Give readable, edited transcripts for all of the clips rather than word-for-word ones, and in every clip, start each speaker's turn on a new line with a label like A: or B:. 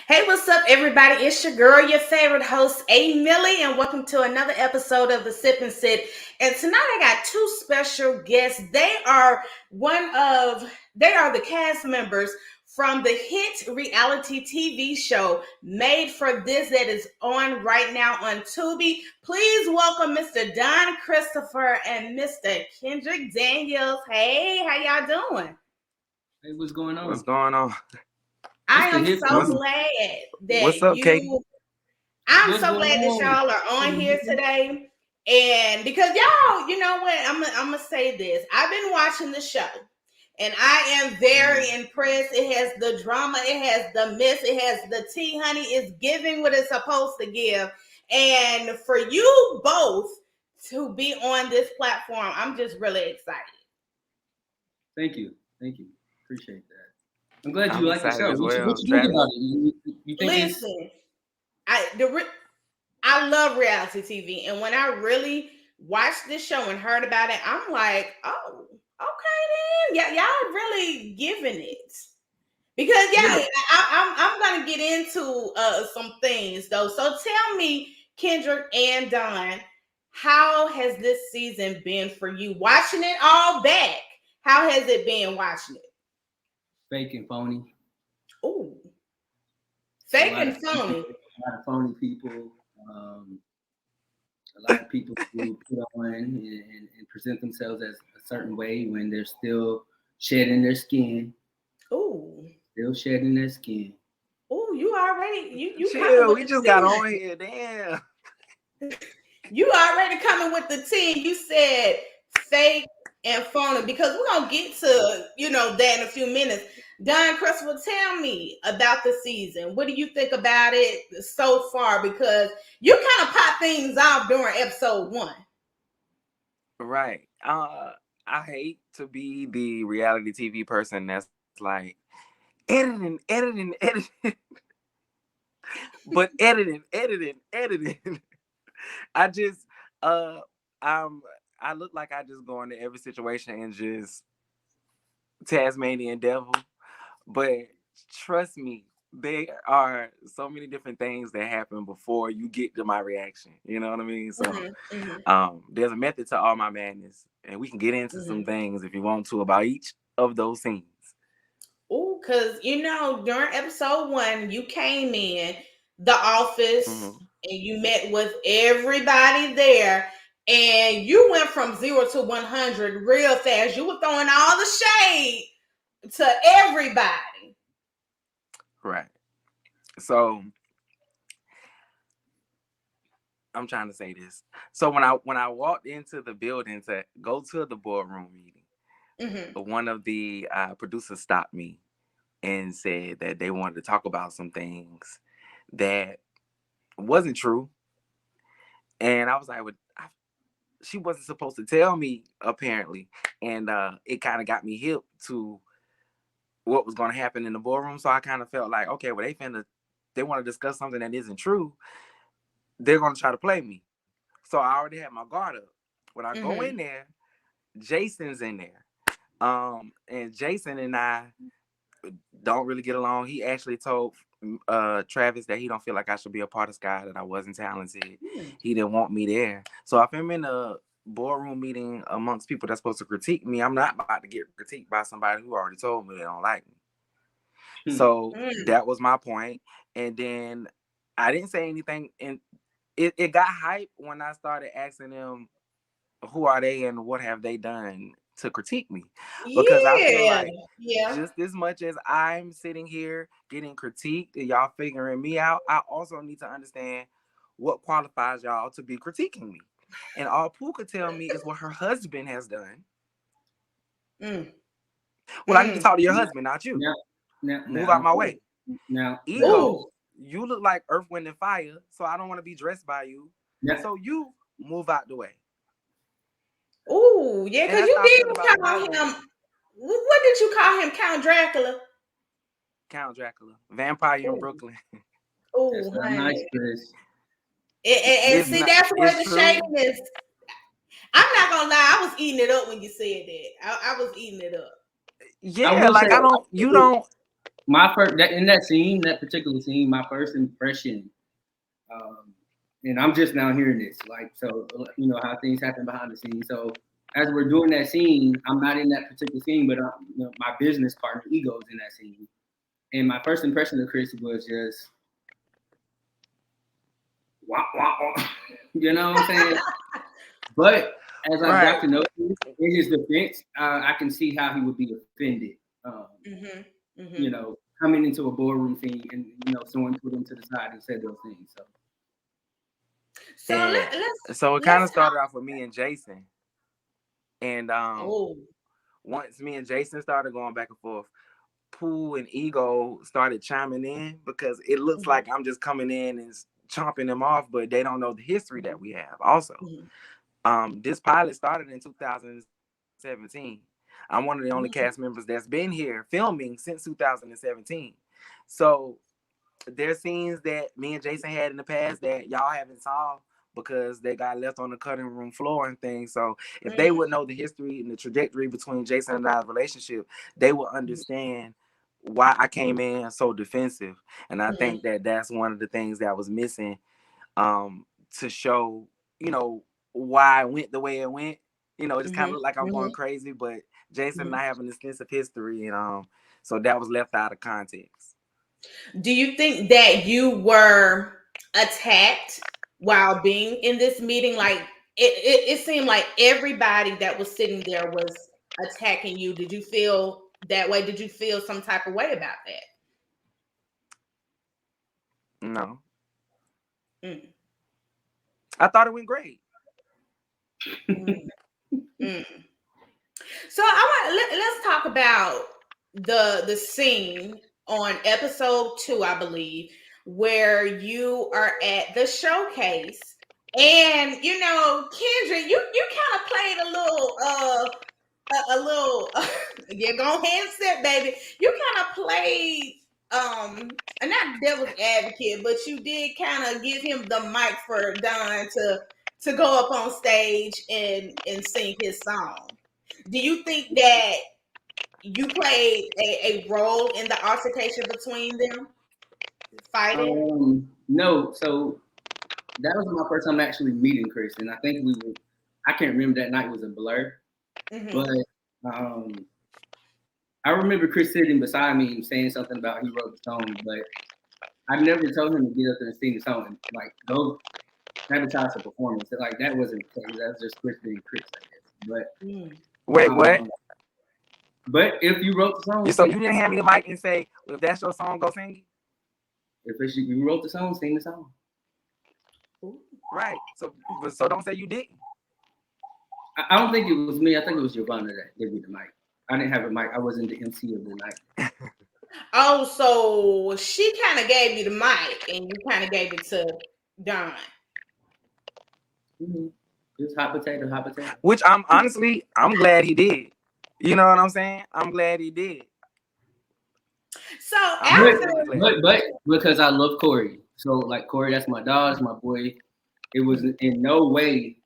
A: Hey, what's up, everybody? It's your girl, your favorite host, A. Millie, and welcome to another episode of the Sip and Sit. And tonight I got two special guests. They are the cast members from the hit reality TV show Made for This that is on right now on Tubi. Please welcome Mr. Don Christopher and Mr. Kendrick Daniels. Hey, how y'all doing?
B: Hey, what's going on?
C: What's going on?
A: I am so glad that
C: What's up, Katie?
A: I'm so glad that y'all are on here today. And because y'all, you know what? I'm gonna say this. I've been watching the show and I am very impressed. It has the drama, it has the mess, it has the tea, honey. It's giving what it's supposed to give. And for you both to be on this platform, I'm just really excited.
B: Thank you. Appreciate that. I'm glad you like the show.
C: Well,
B: what you think about it? You think
A: Listen, I love reality TV, and when I really watched this show and heard about it, I'm like, oh, okay then, y'all really giving it. Because I'm gonna get into some things though. So tell me, Kendrick and Don, how has this season been for you? Watching it all back, how has it been watching it?
B: Fake and phony.
A: Ooh, fake and phony.
B: A lot of phony people. A lot of people who put on and present themselves as a certain way when they're still shedding their skin.
A: Ooh.
B: Still shedding their skin.
A: Oh, you already you
C: chill. We just got on here, damn.
A: You already coming with the team. You said fake and phony because we're gonna get to that in a few minutes. Don Christopher, tell me about the season. What do you think about it so far? Because you kind of pop things off during episode 1.
C: Right. I hate to be the reality TV person that's like editing. But editing. I just I look like I just go into every situation and just Tasmanian devil. But trust me, there are so many different things that happen before you get to my reaction. You know what I mean? So there's a method to all my madness. And we can get into some things if you want to about each of those scenes.
A: Oh, because during episode 1, you came in the office and you met with everybody there. And you went from 0 to 100 real fast. You were throwing all the shade to everybody.
C: Right. So I'm trying to say this. So when I walked into the building to go to the boardroom meeting, one of the producers stopped me and said that they wanted to talk about some things that wasn't true. And I was like, she wasn't supposed to tell me, apparently. And it kind of got me hip to what was going to happen in the boardroom. So I kind of felt like, okay, well, they want to discuss something that isn't true. They're going to try to play me. So I already had my guard up. When I go in there, Jason's in there. And Jason and I don't really get along. He actually told Travis that he don't feel like I should be a part of Sky, that I wasn't talented. He didn't want me there. So if I'm in a boardroom meeting amongst people that's supposed to critique me, I'm not about to get critiqued by somebody who already told me they don't like me. So that was my point. And then I didn't say anything, and it got hype when I started asking them who are they and what have they done to critique me. Because I feel like just as much as I'm sitting here getting critiqued and y'all figuring me out, I also need to understand what qualifies y'all to be critiquing me. And all Pooh could tell me is what her husband has done. Well, I need to talk to your husband, not you. Move out my way.
B: Now,
C: Ego, you look like Earth, Wind, and Fire, so I don't want to be dressed by you. So you move out the way.
A: Oh, yeah, because you did call him. What did you call him? Count Dracula?
C: Count Dracula. Vampire in Brooklyn.
A: Oh,
B: nice, Chris.
A: And see, that's where the shading is. I'm not gonna lie, I was eating it up when you said that. I was eating it up.
C: Yeah, like
B: my first in that scene, that particular scene, my first impression, and I'm just now hearing this, like, so how things happen behind the scenes. So as we're doing that scene, I'm not in that particular scene, but my business partner Ego's in that scene, and my first impression of Chris was just, wah, wah, wah. You know what I'm saying? But as I got to know him, in his defense, I can see how he would be offended. Coming into a boardroom scene and someone put him to the side and said those things.
C: So it kind of started off with me and Jason, and once me and Jason started going back and forth, Pooh and Ego started chiming in because it looks like I'm just coming in and chomping them off, but they don't know the history that we have. Also, this pilot started in 2017. I'm one of the only cast members that's been here filming since 2017. So there's scenes that me and Jason had in the past that y'all haven't saw because they got left on the cutting room floor and things. So if they would know the history and the trajectory between Jason and I's relationship, they would understand why I came in so defensive. And I think that that's one of the things that was missing to show, why it went the way it went. It just kind of looked like I'm going crazy, but Jason and I have an extensive history, and so that was left out of context.
A: Do you think that you were attacked while being in this meeting? Like it seemed like everybody that was sitting there was attacking you. Did you feel that way? Did you feel some type of way about that?
C: No. I thought it went great.
A: So let's talk about the scene on episode 2, I believe, where you are at the showcase, and Kendra, you kind of played a little yeah, go ahead and sit, baby. You kind of played not devil's advocate, but you did kind of give him the mic for Don to go up on stage and sing his song. Do you think that you played a role in the altercation between them fighting?
B: No. So that was my first time actually meeting Chris, and I think I can't remember, that night was a blur. But I remember Chris sitting beside me and saying something about he wrote the song, but I never told him to get up there and sing the song. Like, go sabotage the performance. Like, that wasn't the case. That's just Chris being Chris, I guess. But
C: wait, what?
B: But if you wrote the song,
C: so you didn't hand me the mic and say, well, if that's your song, go sing it?
B: If you wrote the song, sing the song.
C: Right. So don't say you didn't.
B: I don't think it was me. I think it was Giovanna that gave me the mic. I didn't have a mic. I wasn't the MC of the night.
A: Oh, so she kind of gave you the mic, and you kind of gave it to Don.
B: Just hot potato.
C: Which I'm glad he did. You know what I'm saying? I'm glad he did.
A: So
B: but because I love Corey. So like Corey, that's my dog, that's my boy. It was in no way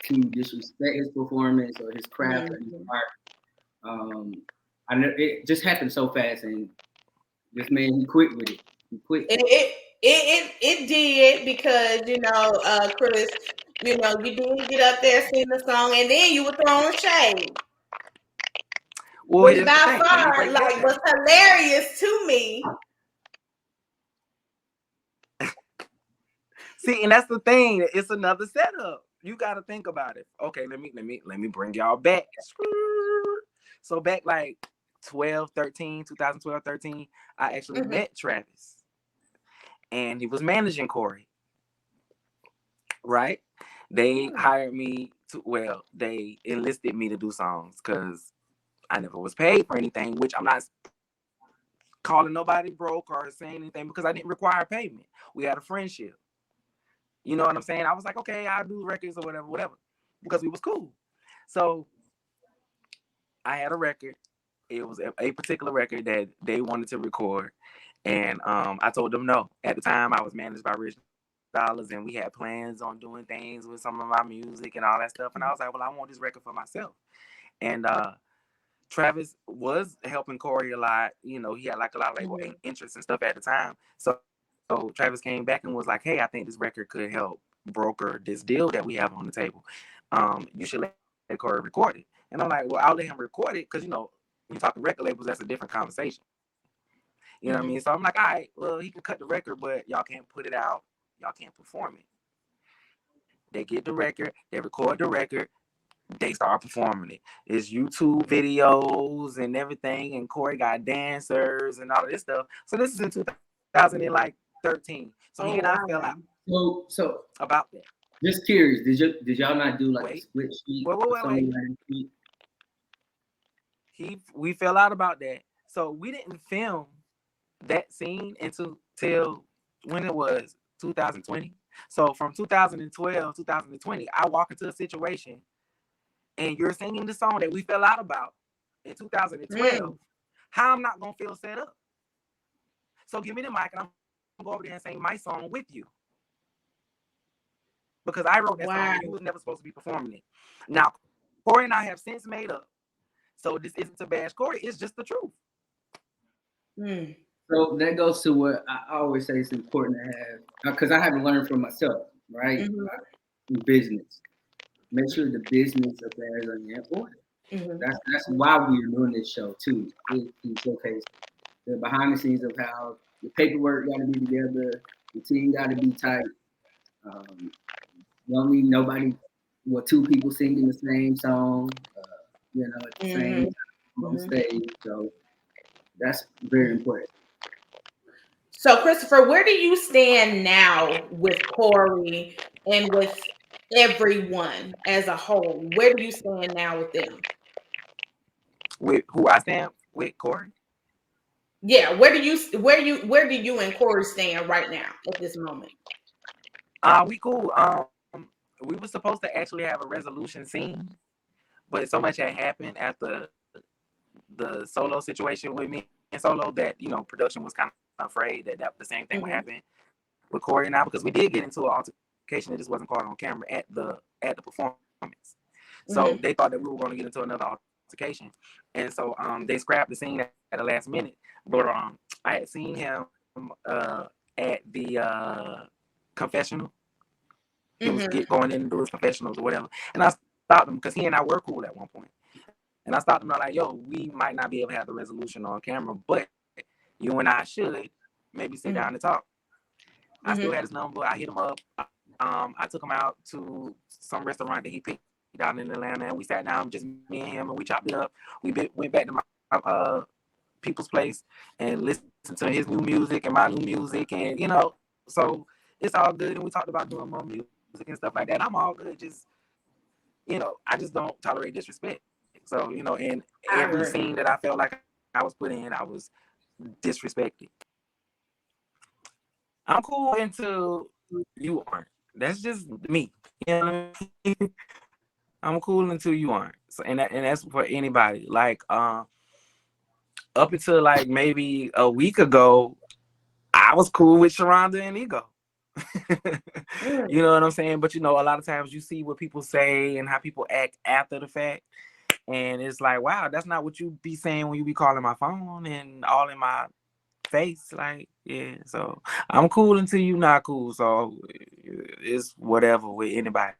B: to disrespect his performance or his craft or his art. It just happened so fast, and this man, he quit with it. He quit.
A: It did, because Chris, you did get up there, sing the song, and then you were throwing shade. Well, which by far was hilarious to me.
C: See, and that's the thing. It's another setup. You got to think about it. Okay, let me bring y'all back. So back like 2012, 13, I actually met Travis, and he was managing Corey. Right? They hired me they enlisted me to do songs because I never was paid for anything, which I'm not calling nobody broke or saying anything, because I didn't require payment. We had a friendship. You know what I'm saying? I was like, okay, I'll do records or whatever, because we was cool. So I had a record. It was a particular record that they wanted to record, and I told them no. At the time, I was managed by Rich Dollars, and we had plans on doing things with some of my music and all that stuff. And I was like, well, I want this record for myself. And Travis was helping Corey a lot. You know, he had like a lot of label interests and stuff at the time. So Travis came back and was like, "Hey, I think this record could help broker this deal that we have on the table. You should let Corey record it." And I'm like, "Well, I'll let him record it because you talk to record labels, that's a different conversation." You know what I mean? So I'm like, "All right, well, he can cut the record, but y'all can't put it out. Y'all can't perform it." They get the record, they record the record, they start performing it. It's YouTube videos and everything, and Corey got dancers and all of this stuff. So this is in 2013. So he and I fell out.
B: So
C: About that.
B: Just curious, did y'all not do like a split sheet?
C: Wait. We fell out about that. So we didn't film that scene till when it was 2020. So from 2012, 2020, I walk into a situation and you're singing the song that we fell out about in 2012. How I'm not gonna feel set up? So give me the mic and I'm gonna go over there and sing my song with you. Because I wrote that song and you was never supposed to be performing it. Now, Corey and I have since made up. So this isn't to bash Corey, it's just the truth.
B: So that goes to what I always say it's important to have, because I had to learn from myself, right? In business. Make sure the business affairs are in order. That's why we're doing this show too. To showcase the behind the scenes of how the paperwork got to be together, the team got to be tight. Don't need nobody, two people singing the same song, at the same time on stage. So that's very important.
A: So, Christopher, where do you stand now with Corey and with everyone as a whole? Where do you stand now with them?
C: With who I stand with, Corey?
A: Yeah, where do you and Corey stand right now at this moment?
C: We cool. We were supposed to actually have a resolution scene, but so much had happened after the Solo situation with me and Solo that production was kind of afraid that the same thing would happen with Corey and I, because we did get into an altercation that just wasn't caught on camera at the performance. So they thought that we were going to get into another altercation, and so they scrapped the scene at the last minute. But I had seen him at the confessional. He was going in to do his confessionals or whatever, and I stopped him because he and I were cool at one point. And I stopped him. I'm like, "Yo, we might not be able to have the resolution on camera, but you and I should maybe sit down and talk." I still had his number. I hit him up. I took him out to some restaurant that he picked out in Atlanta, and we sat down, just me and him, and we chopped it up. We went back to my people's place and listened to his new music and my new music, and so it's all good. And we talked about doing more music and stuff like that. I'm all good. Just I just don't tolerate disrespect. So in every scene that I felt like I was put in, I was disrespected. I'm cool until you aren't. That's just me. You know what I mean? I'm cool until you aren't. So and that's for anybody. Like up until like maybe a week ago, I was cool with Sharonda and Ego. You know what I'm saying? But a lot of times you see what people say and how people act after the fact. And it's like, wow, that's not what you be saying when you be calling my phone and all in my face. Like, yeah, so I'm cool until you not cool. So it's whatever with anybody.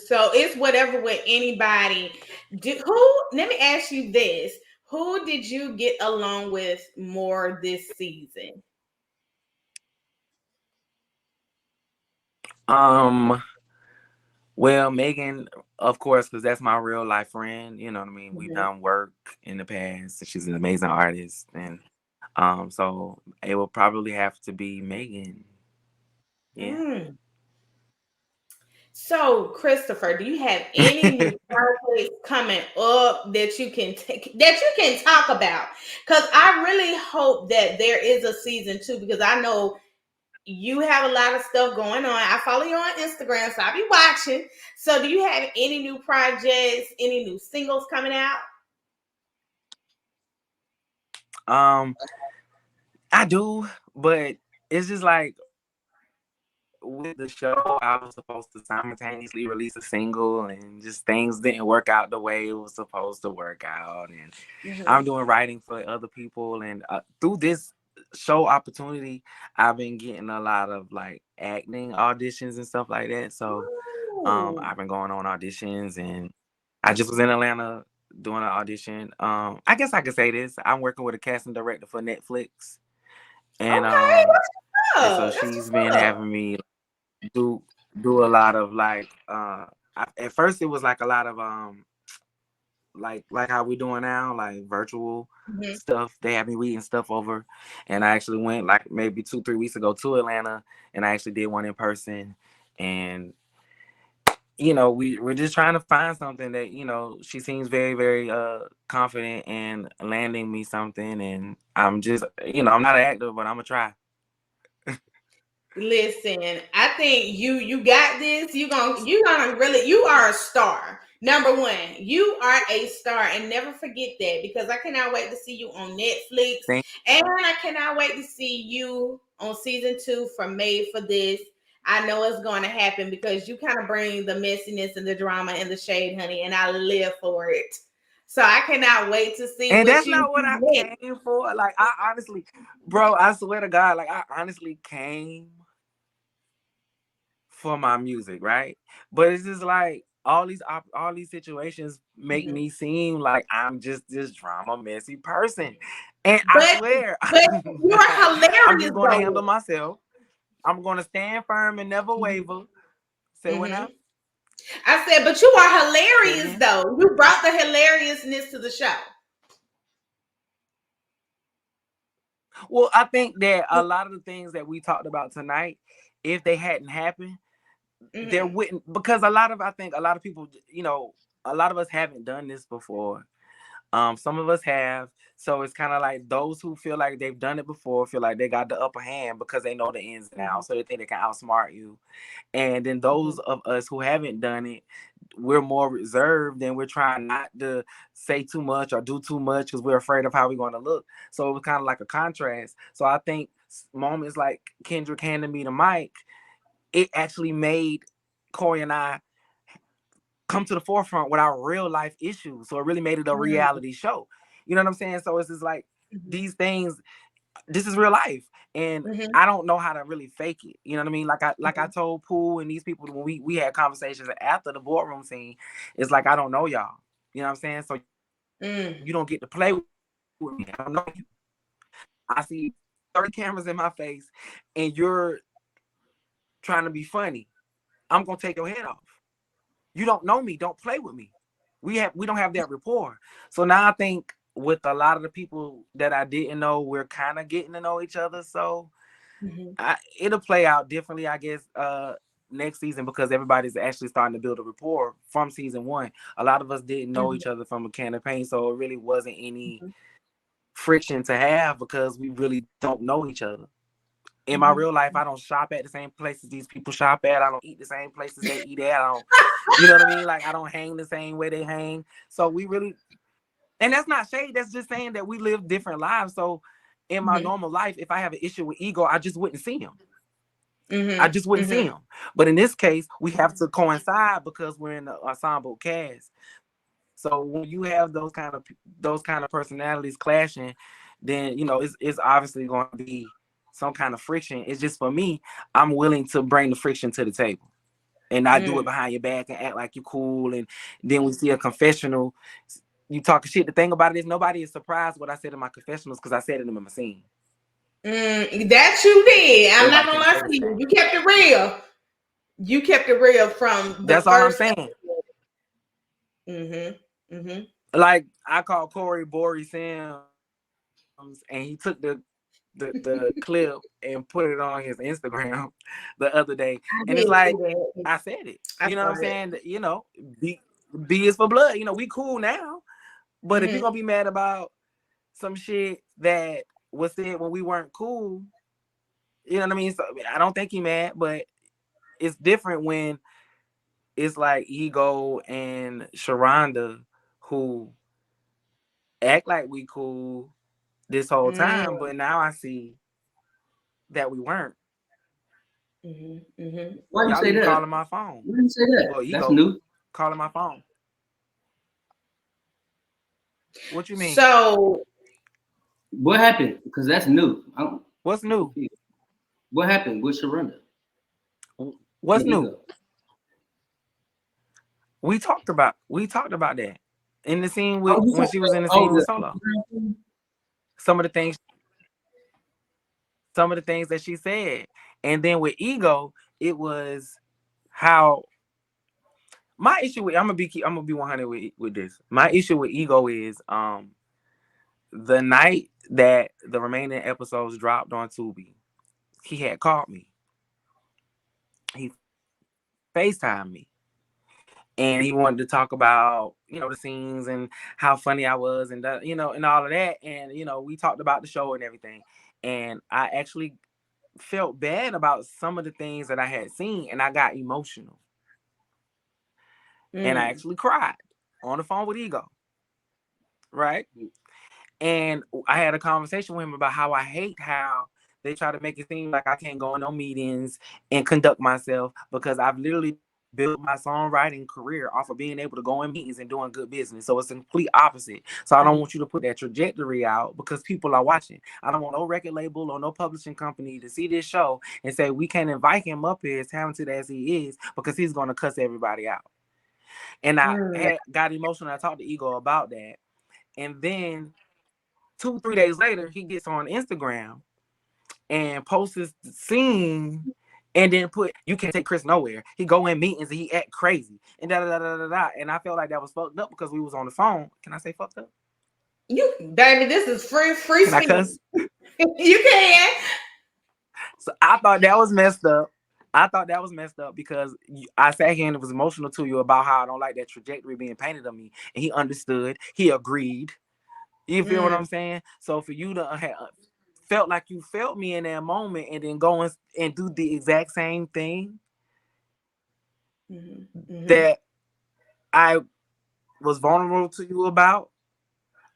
A: So it's whatever with anybody. Let me ask you this. Who did you get along with more this season?
C: Well, Megan, of course, because that's my real life friend. You know what I mean? We've done work in the past. She's an amazing artist. And so it will probably have to be Megan. Yeah.
A: So, Christopher, do you have any new projects coming up that you can talk about? Because I really hope that there is a season 2, because I know you have a lot of stuff going on. I follow you on Instagram, so I'll be watching. So, do you have any new projects, any new singles coming out?
C: I do, but it's just like with the show, I was supposed to simultaneously release a single, and just things didn't work out the way it was supposed to work out. And I'm doing writing for other people, and through this show opportunity, I've been getting a lot of like acting auditions and stuff like that. So I've been going on auditions, and I just was in Atlanta doing an audition. I guess I could say this. I'm working with a casting director for Netflix, and
A: Okay, that's what's
C: so
A: up. That's
C: she's
A: what's
C: been
A: up.
C: having me do do a lot of like at first it was like a lot of like how we doing now, like virtual stuff. They had me reading stuff over, and I actually went like maybe 2-3 weeks ago to Atlanta, and I actually did one in person. And we're just trying to find something that, she seems very, very confident in landing me something. And I'm just, I'm not an actor, but I'm gonna try.
A: Listen, I think you got this. You gonna really, you are a star. Number one, you are a star, and never forget that, because I cannot wait to see you on Netflix, and I cannot wait to see you on season 2 from Made for This. I know it's going to happen because you kind of bring the messiness and the drama and the shade, honey, and I live for it. So I cannot wait to see
C: And
A: what
C: that's
A: you
C: not what I
A: do.
C: came for. Like, I honestly, bro, I swear to God, like, I honestly came for my music, right? But it's just like all these situations make me seem like I'm just this drama messy person. And I
A: But
C: swear,
A: but
C: I'm
A: you're
C: not. I'm
A: hilarious
C: just gonna handle
A: though.
C: myself. I'm gonna stand firm and never waver. Say what
A: Mm-hmm.
C: now?
A: I said, but you are
C: Say it
A: hilarious
C: again.
A: though. You brought the hilariousness to the show.
C: Well, I think that a lot of the things that we talked about tonight, if they hadn't happened, there wouldn't, because I think a lot of people, a lot of us haven't done this before. Some of us have. So it's kind of like those who feel like they've done it before feel like they got the upper hand because they know the ins and outs. So they think they can outsmart you. And then those of us who haven't done it, we're more reserved, and we're trying not to say too much or do too much because we're afraid of how we're going to look. So it was kind of like a contrast. So I think moments like Kendrick handing me the mic, it actually made Corey and I come to the forefront with our real life issues. So it really made it a reality show. You know what I'm saying? So it's just like these things, this is real life. And I don't know how to really fake it. You know what I mean? Like I told Pooh and these people when we had conversations after the boardroom scene, it's like I don't know y'all. You know what I'm saying? So you don't get to play with me. I don't know you. I see 30 cameras in my face and you're trying to be funny. I'm gonna take your head off. You don't know me. Don't play with me. We don't have that rapport. So now I think with a lot of the people that I didn't know, we're kind of getting to know each other. So it'll play out differently, I guess, next season, because everybody's actually starting to build a rapport from season 1. A lot of us didn't know each other from a can of paint, so it really wasn't any friction to have because we really don't know each other. In my real life, I don't shop at the same places these people shop at. I don't eat the same places they eat at. I don't, you know what I mean? Like, I don't hang the same way they hang. So we really, and that's not shade. That's just saying that we live different lives. So in my normal life, if I have an issue with ego, I just wouldn't see him. I just wouldn't see him. But in this case, we have to coincide because we're in the ensemble cast. So when you have those kind of personalities clashing, then it's obviously going to be some kind of friction. It's just, for me, I'm willing to bring the friction to the table and not do it behind your back and act like you're cool. And then we see a confessional, you talking shit. The thing about it is nobody is surprised what I said in my confessionals because I said it in my scene.
A: That you did. I'm not
C: Everybody
A: gonna
C: can't
A: lie
C: say the
A: to you.
C: same.
A: You kept it real. You kept it real from the
C: That's all I'm
A: first.
C: saying. Like, I called Corey Bory Sims and he took the clip and put it on his Instagram the other day. And it's like, I said it. You know what I'm saying? B is for blood. We cool now. But if you're gonna be mad about some shit that was said when we weren't cool, you know what I mean? So I don't think he mad, but it's different when it's like Ego and Sharonda who act like we cool this whole time, but now I see that we weren't.
B: Why you say that?
C: Calling my phone.
B: Why you say that?
C: Well,
B: That's new.
C: Calling my phone. What you mean?
A: So
B: what happened? Because that's new.
C: What's new?
B: What happened with Sharonda?
C: What's new? We talked about that in the scene with when she was in the scene with Solo. Some of the things that she said, and then with Ego, it was how my issue with I'm gonna be 100 with this. My issue with Ego is the night that the remaining episodes dropped on Tubi, he had called me. He FaceTimed me. And he wanted to talk about, the scenes and how funny I was and, and all of that. And, we talked about the show and everything. And I actually felt bad about some of the things that I had seen, and I got emotional. And I actually cried on the phone with Ego. Right? And I had a conversation with him about how I hate how they try to make it seem like I can't go in no meetings and conduct myself, because I've literally built my songwriting career off of being able to go in meetings and doing good business. So it's the complete opposite. So I don't want you to put that trajectory out because people are watching. I don't want no record label or no publishing company to see this show and say we can't invite him up here as talented as he is because he's going to cuss everybody out. And I got emotional. I talked to Ego about that. And then 2-3 days later, he gets on Instagram and posts this scene and then put, "You can't take Chris nowhere." He go in meetings and he act crazy and da da da da da. And I felt like that was fucked up because we was on the phone. Can I say fucked up?
A: Baby, this is free
C: Can I cuss?
A: You can.
C: So I thought that was messed up. Because I sat here and it was emotional to you about how I don't like that trajectory being painted of me. And he understood. He agreed. You feel what I'm saying? So for you to have felt like you felt me in that moment and then go and do the exact same thing that I was vulnerable to you about,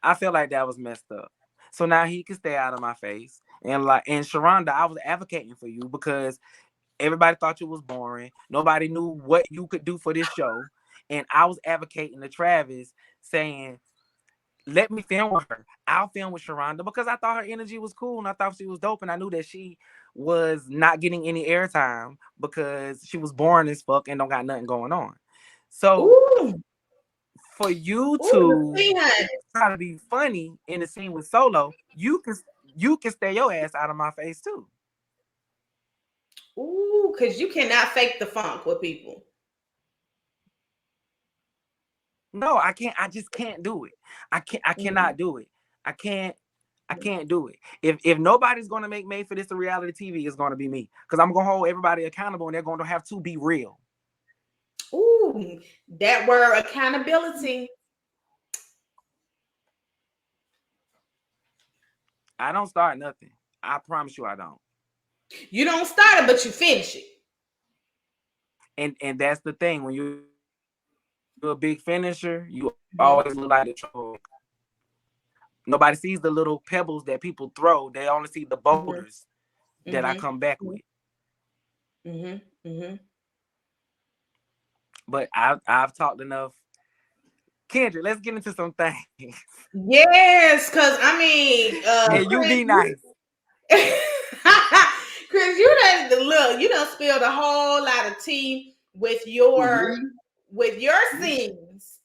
C: I feel like that was messed up. So now he can stay out of my face. And Sharonda, I was advocating for you because everybody thought you was boring. Nobody knew what you could do for this show. And I was advocating to Travis saying, let me film with her. I'll film with Sharonda because I thought her energy was cool and I thought she was dope. And I knew that she was not getting any airtime because she was boring as fuck and don't got nothing going on. So for you to try to be funny in the scene with Solo, you can stay your ass out of my face too.
A: Ooh, because you cannot fake the funk with people.
C: No, I can't. I just can't do it. I cannot do it. I can't do it. If nobody's gonna make Made for This a reality TV, it's gonna be me. Because I'm gonna hold everybody accountable and they're gonna have to be real.
A: Ooh, that word accountability.
C: I don't start nothing. I promise you I don't.
A: You don't start it, but you finish it.
C: And that's the thing. When you're a big finisher, you always look like the troll. Nobody sees the little pebbles that people throw. They only see the boulders that I come back with. But I've talked enough. Kendra, let's get into some things.
A: Yes, because I mean,
C: and you be nice.
A: Chris, you done spilled a whole lot of tea with your scenes,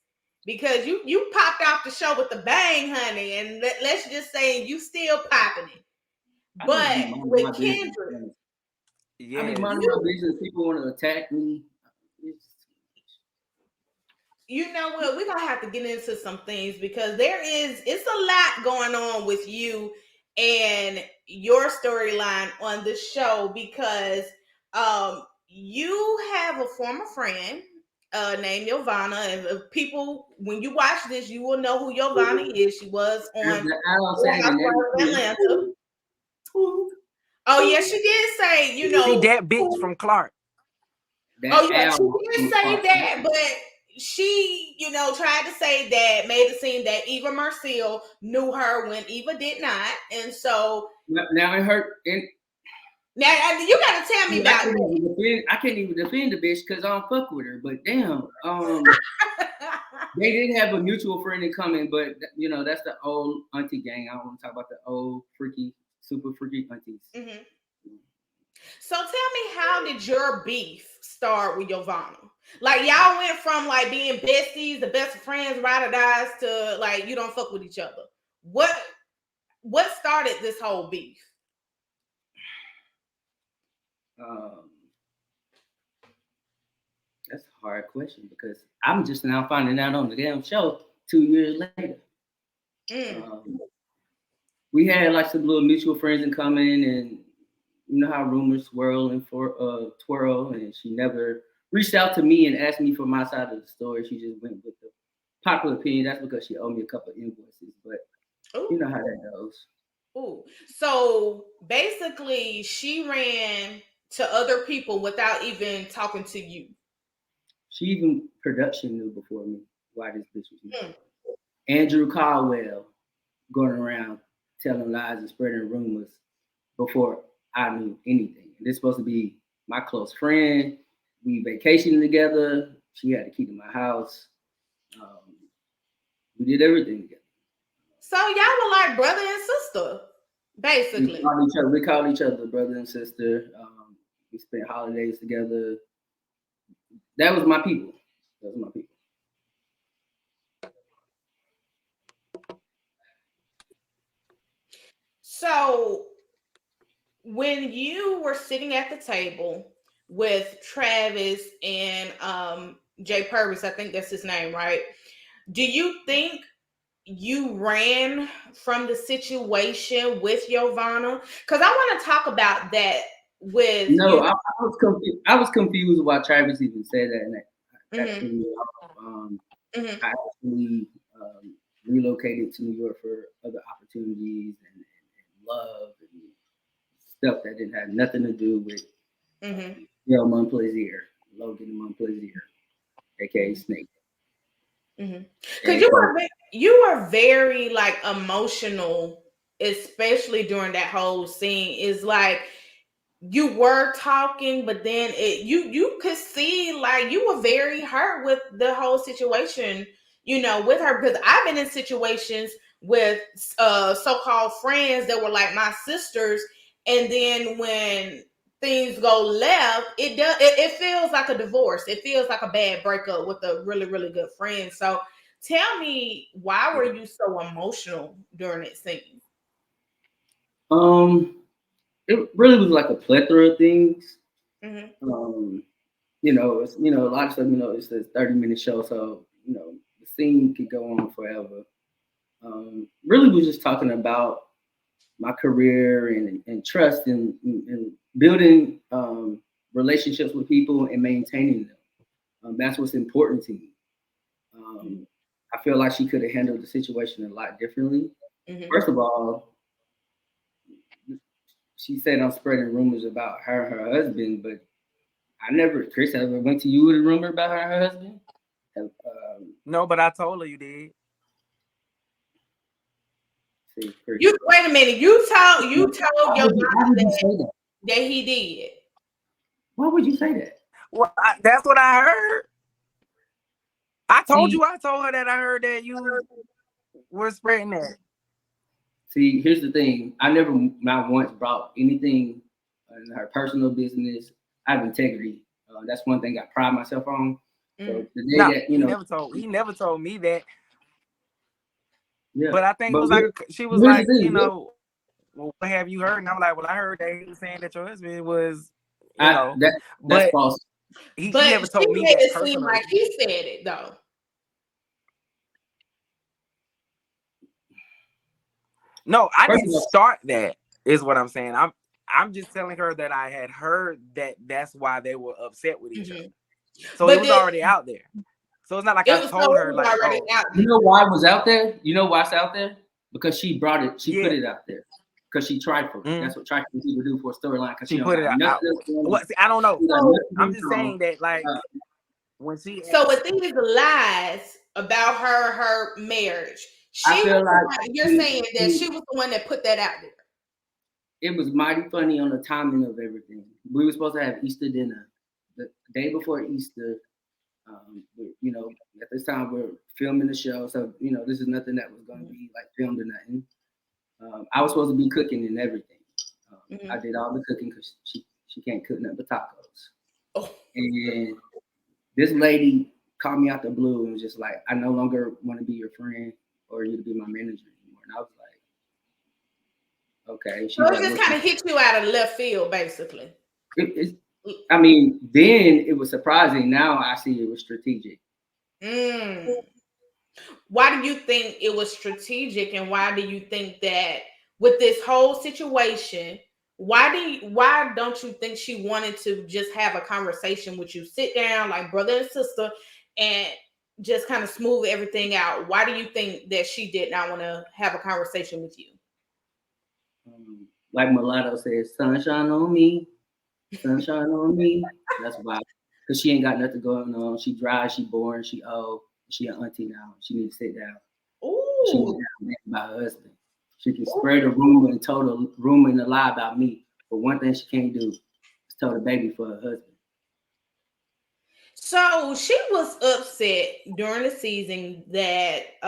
A: because you popped off the show with the bang, honey, and let's just say you still popping it. But with Kendra,
B: yeah, I be minding my business. People want to attack me.
A: You know what? We're gonna have to get into some things because it's a lot going on with you and your storyline on the show, because you have a former friend named Yovana, and people, when you watch this, you will know who Yovana is. She was on Atlanta. Oh yeah, she did say,
C: she that bitch from Clark.
A: Oh yeah, she did say that, but she, tried to say that, made it seem that Eva Marcille knew her when Eva did not. And so
B: now it hurt.
A: Now you gotta tell me about
B: I can't even defend the bitch because I don't fuck with her. But damn, they did have a mutual friend in common, but you know that's the old auntie gang. I don't want to talk about the old freaky, super freaky aunties.
A: Mm-hmm. So tell me, how did your beef start with Giovanna? Like y'all went from like being besties, the best friends, ride or dies, to like you don't fuck with each other. What started this whole beef?
B: That's a hard question because I'm just now finding out on the damn show 2 years later. We had like some little mutual friends in common, and you know how rumors swirl and twirl, and she never reached out to me and asked me for my side of the story. She just went with the popular opinion. That's because she owed me a couple of invoices, but you know how that goes.
A: Ooh. So basically, she ran to other people without even talking to you.
B: She even production knew before me why this bitch was made. Andrew Caldwell going around telling lies and spreading rumors before I knew anything. And this supposed to be my close friend. We vacationed together. She had to keep in my house. We did everything together.
A: So y'all were like brother and sister, basically.
B: We called each other brother and sister. We spent holidays together. That was my people.
A: So when you were sitting at the table with Travis and Jay Purvis, I think that's his name, right? Do you think you ran from the situation with Giovanna? Because I want to talk about that with
B: No, I was confused. I was confused why Travis even said that, and that threw me off. I actually relocated to New York for other opportunities and love and stuff that didn't have nothing to do with Monplaisir, Logan Monplaisir, aka Snake.
A: Because you were very like emotional, especially during that whole scene. Is like you were talking, but then you could see like you were very hurt with the whole situation, you know, with her. Because I've been in situations with so-called friends that were like my sisters, and then when things go left, it feels like a divorce. It feels like a bad breakup with a really, really good friend. So tell me, why were you so emotional during that scene?
B: It really was like a plethora of things. It's a lot of stuff. It's a 30-minute show, so the scene could go on forever. Really was just talking about my career and trust and building relationships with people and maintaining them. That's what's important to me. I feel like she could have handled the situation a lot differently. First of all, she said I'm spreading rumors about her and her husband, but Chris ever went to you with a rumor about her and her husband?
C: No, but I told her you did.
A: Wait a minute. You told your mom that he did.
B: Why would you say that?
C: Well, that's what I heard. I told her that I heard that you were spreading that.
B: See, here's the thing. I never not once brought anything in her personal business. I have integrity. That's one thing I pride myself on. So the day that
C: he never told me that.
B: Yeah.
C: But I think it was like she was like, well, what have you heard? And I'm like, well, I heard that he was saying that your husband was,
B: that's false.
C: He never told me that.
A: It seemed like he said it though.
C: No, I didn't start that. Is what I'm saying. I'm just telling her that I had heard that. That's why they were upset with each other. So it was already out there. So it's not like I told her like,
B: you know why it was out there? You know why it's out there? Because she brought it. She put it out there. Because she tried for it. That's what trifling people do for a storyline. Because
C: she put it out. I don't know. I'm just saying that like when she.
A: So with these lies about her marriage, you're saying that she was the one that put that out there.
B: it was mighty funny on the timing of everything. We were supposed to have Easter dinner the day before Easter. At this time we're filming the show, so this is nothing that was going to be like filmed or nothing. I was supposed to be cooking and everything. I did all the cooking because she can't cook nothing but tacos. Oh. And this lady called me out the blue and was just like, "I no longer want to be your friend or you to be my manager anymore." And I was like, "Okay."
A: So it just kind of hit you out of left field, basically.
B: Then it was surprising. Now I see it was strategic.
A: Why do you think it was strategic, and why do you think that with this whole situation, why don't you think she wanted to just have a conversation with you, sit down like brother and sister, and just kind of smooth everything out? Why do you think that she did not want to have a conversation with you?
B: Like Mulatto says, sunshine on me, sunshine on me. That's why. Because she ain't got nothing going on. She dry, she boring, she old. She an auntie now. She needs to sit down. Ooh. She needs to down about her husband. She can spread a rumor and tell the rumor and a lie about me. But one thing she can't do is tell the baby for her husband.
A: So she was upset during the season that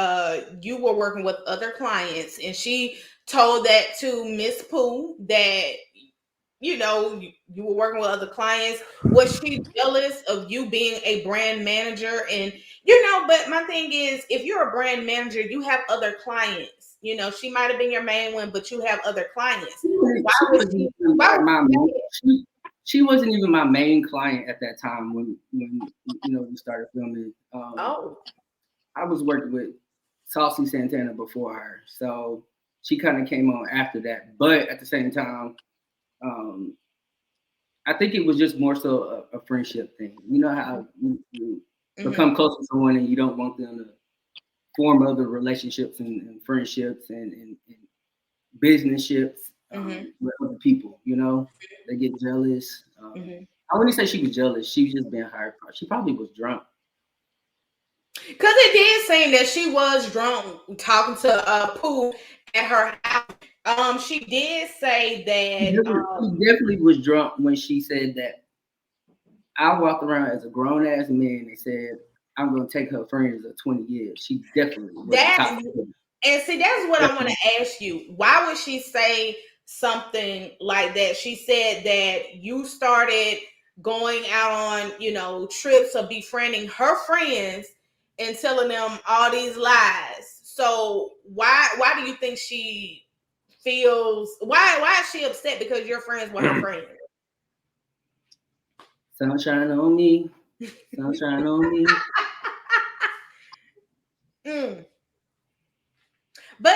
A: you were working with other clients, and she told that to Miss Pooh that you were working with other clients. Was she jealous of you being a brand manager? And but my thing is, if you're a brand manager, you have other clients. She might have been your main one, but you have other clients.
B: She wasn't even my main client at that time when we started filming. I was working with Saucy Santana before her, so she kind of came on after that. But at the same time, I think it was just more so a friendship thing. You know how you become close to someone and you don't want them to form other relationships and friendships and business ships with other people. They get jealous. I wouldn't say she was jealous. She was just being hurt. She probably was drunk.
A: Because it did seem that she was drunk talking to Pooh at her house. She did say that
B: she definitely was drunk when she said that. I walked around as a grown ass man and said, "I'm gonna take her friends of 20 years." She definitely was.
A: And see, that's what I want to ask you. Why would she say something like that? She said that you started going out on, trips or befriending her friends and telling them all these lies. So why do you think she feels? Why is she upset because you're friends with her friends?
B: Sunshine on me, sunshine on me.
A: But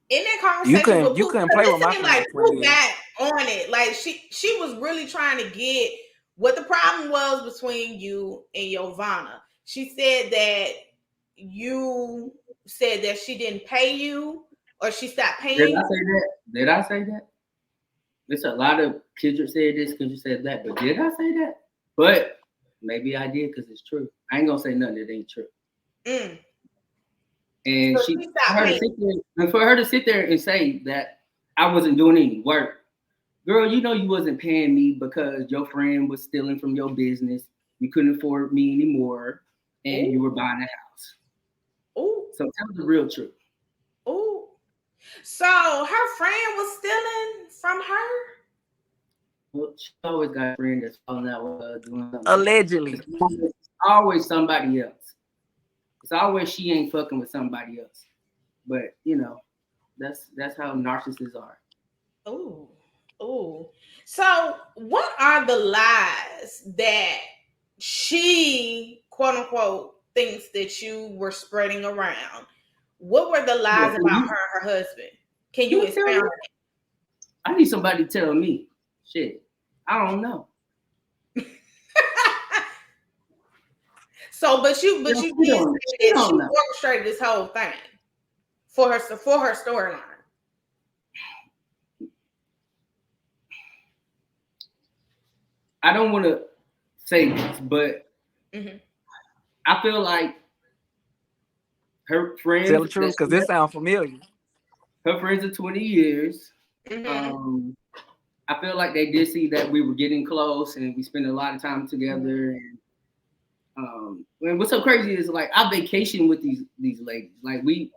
A: in that conversation,
C: you couldn't play with my friends.
A: Like Pooh got on it. Like she was really trying to get what the problem was between you and Yovana. She said that you said that she didn't pay you, or she stopped paying.
B: Did I say that? There's a lot of Kendrick said this, Kendrick said that, but did I say that? But maybe I did because it's true. I ain't gonna say nothing that ain't true. And so for her to sit there and say that I wasn't doing any work, girl, you wasn't paying me because your friend was stealing from your business. You couldn't afford me anymore, and you were buying a house. So tell the real truth.
A: So her friend was stealing from her?
B: Well, she always got a friend that's falling out with her doing something.
C: Allegedly.
B: It's always somebody else. It's always she ain't fucking with somebody else. But that's how narcissists are.
A: So what are the lies that she, quote unquote, thinks that you were spreading around? What were the lies about her and her husband? Can you expound on it?
B: I need somebody to tell me. Shit, I don't know.
A: So, but you did say that she orchestrated this whole thing for her storyline.
B: I don't want to say this, but I feel like her friends.
C: Tell the truth, because this sounds familiar.
B: Her friends of 20 years. I feel like they did see that we were getting close and we spent a lot of time together. And what's so crazy is like I vacation with these ladies. Like we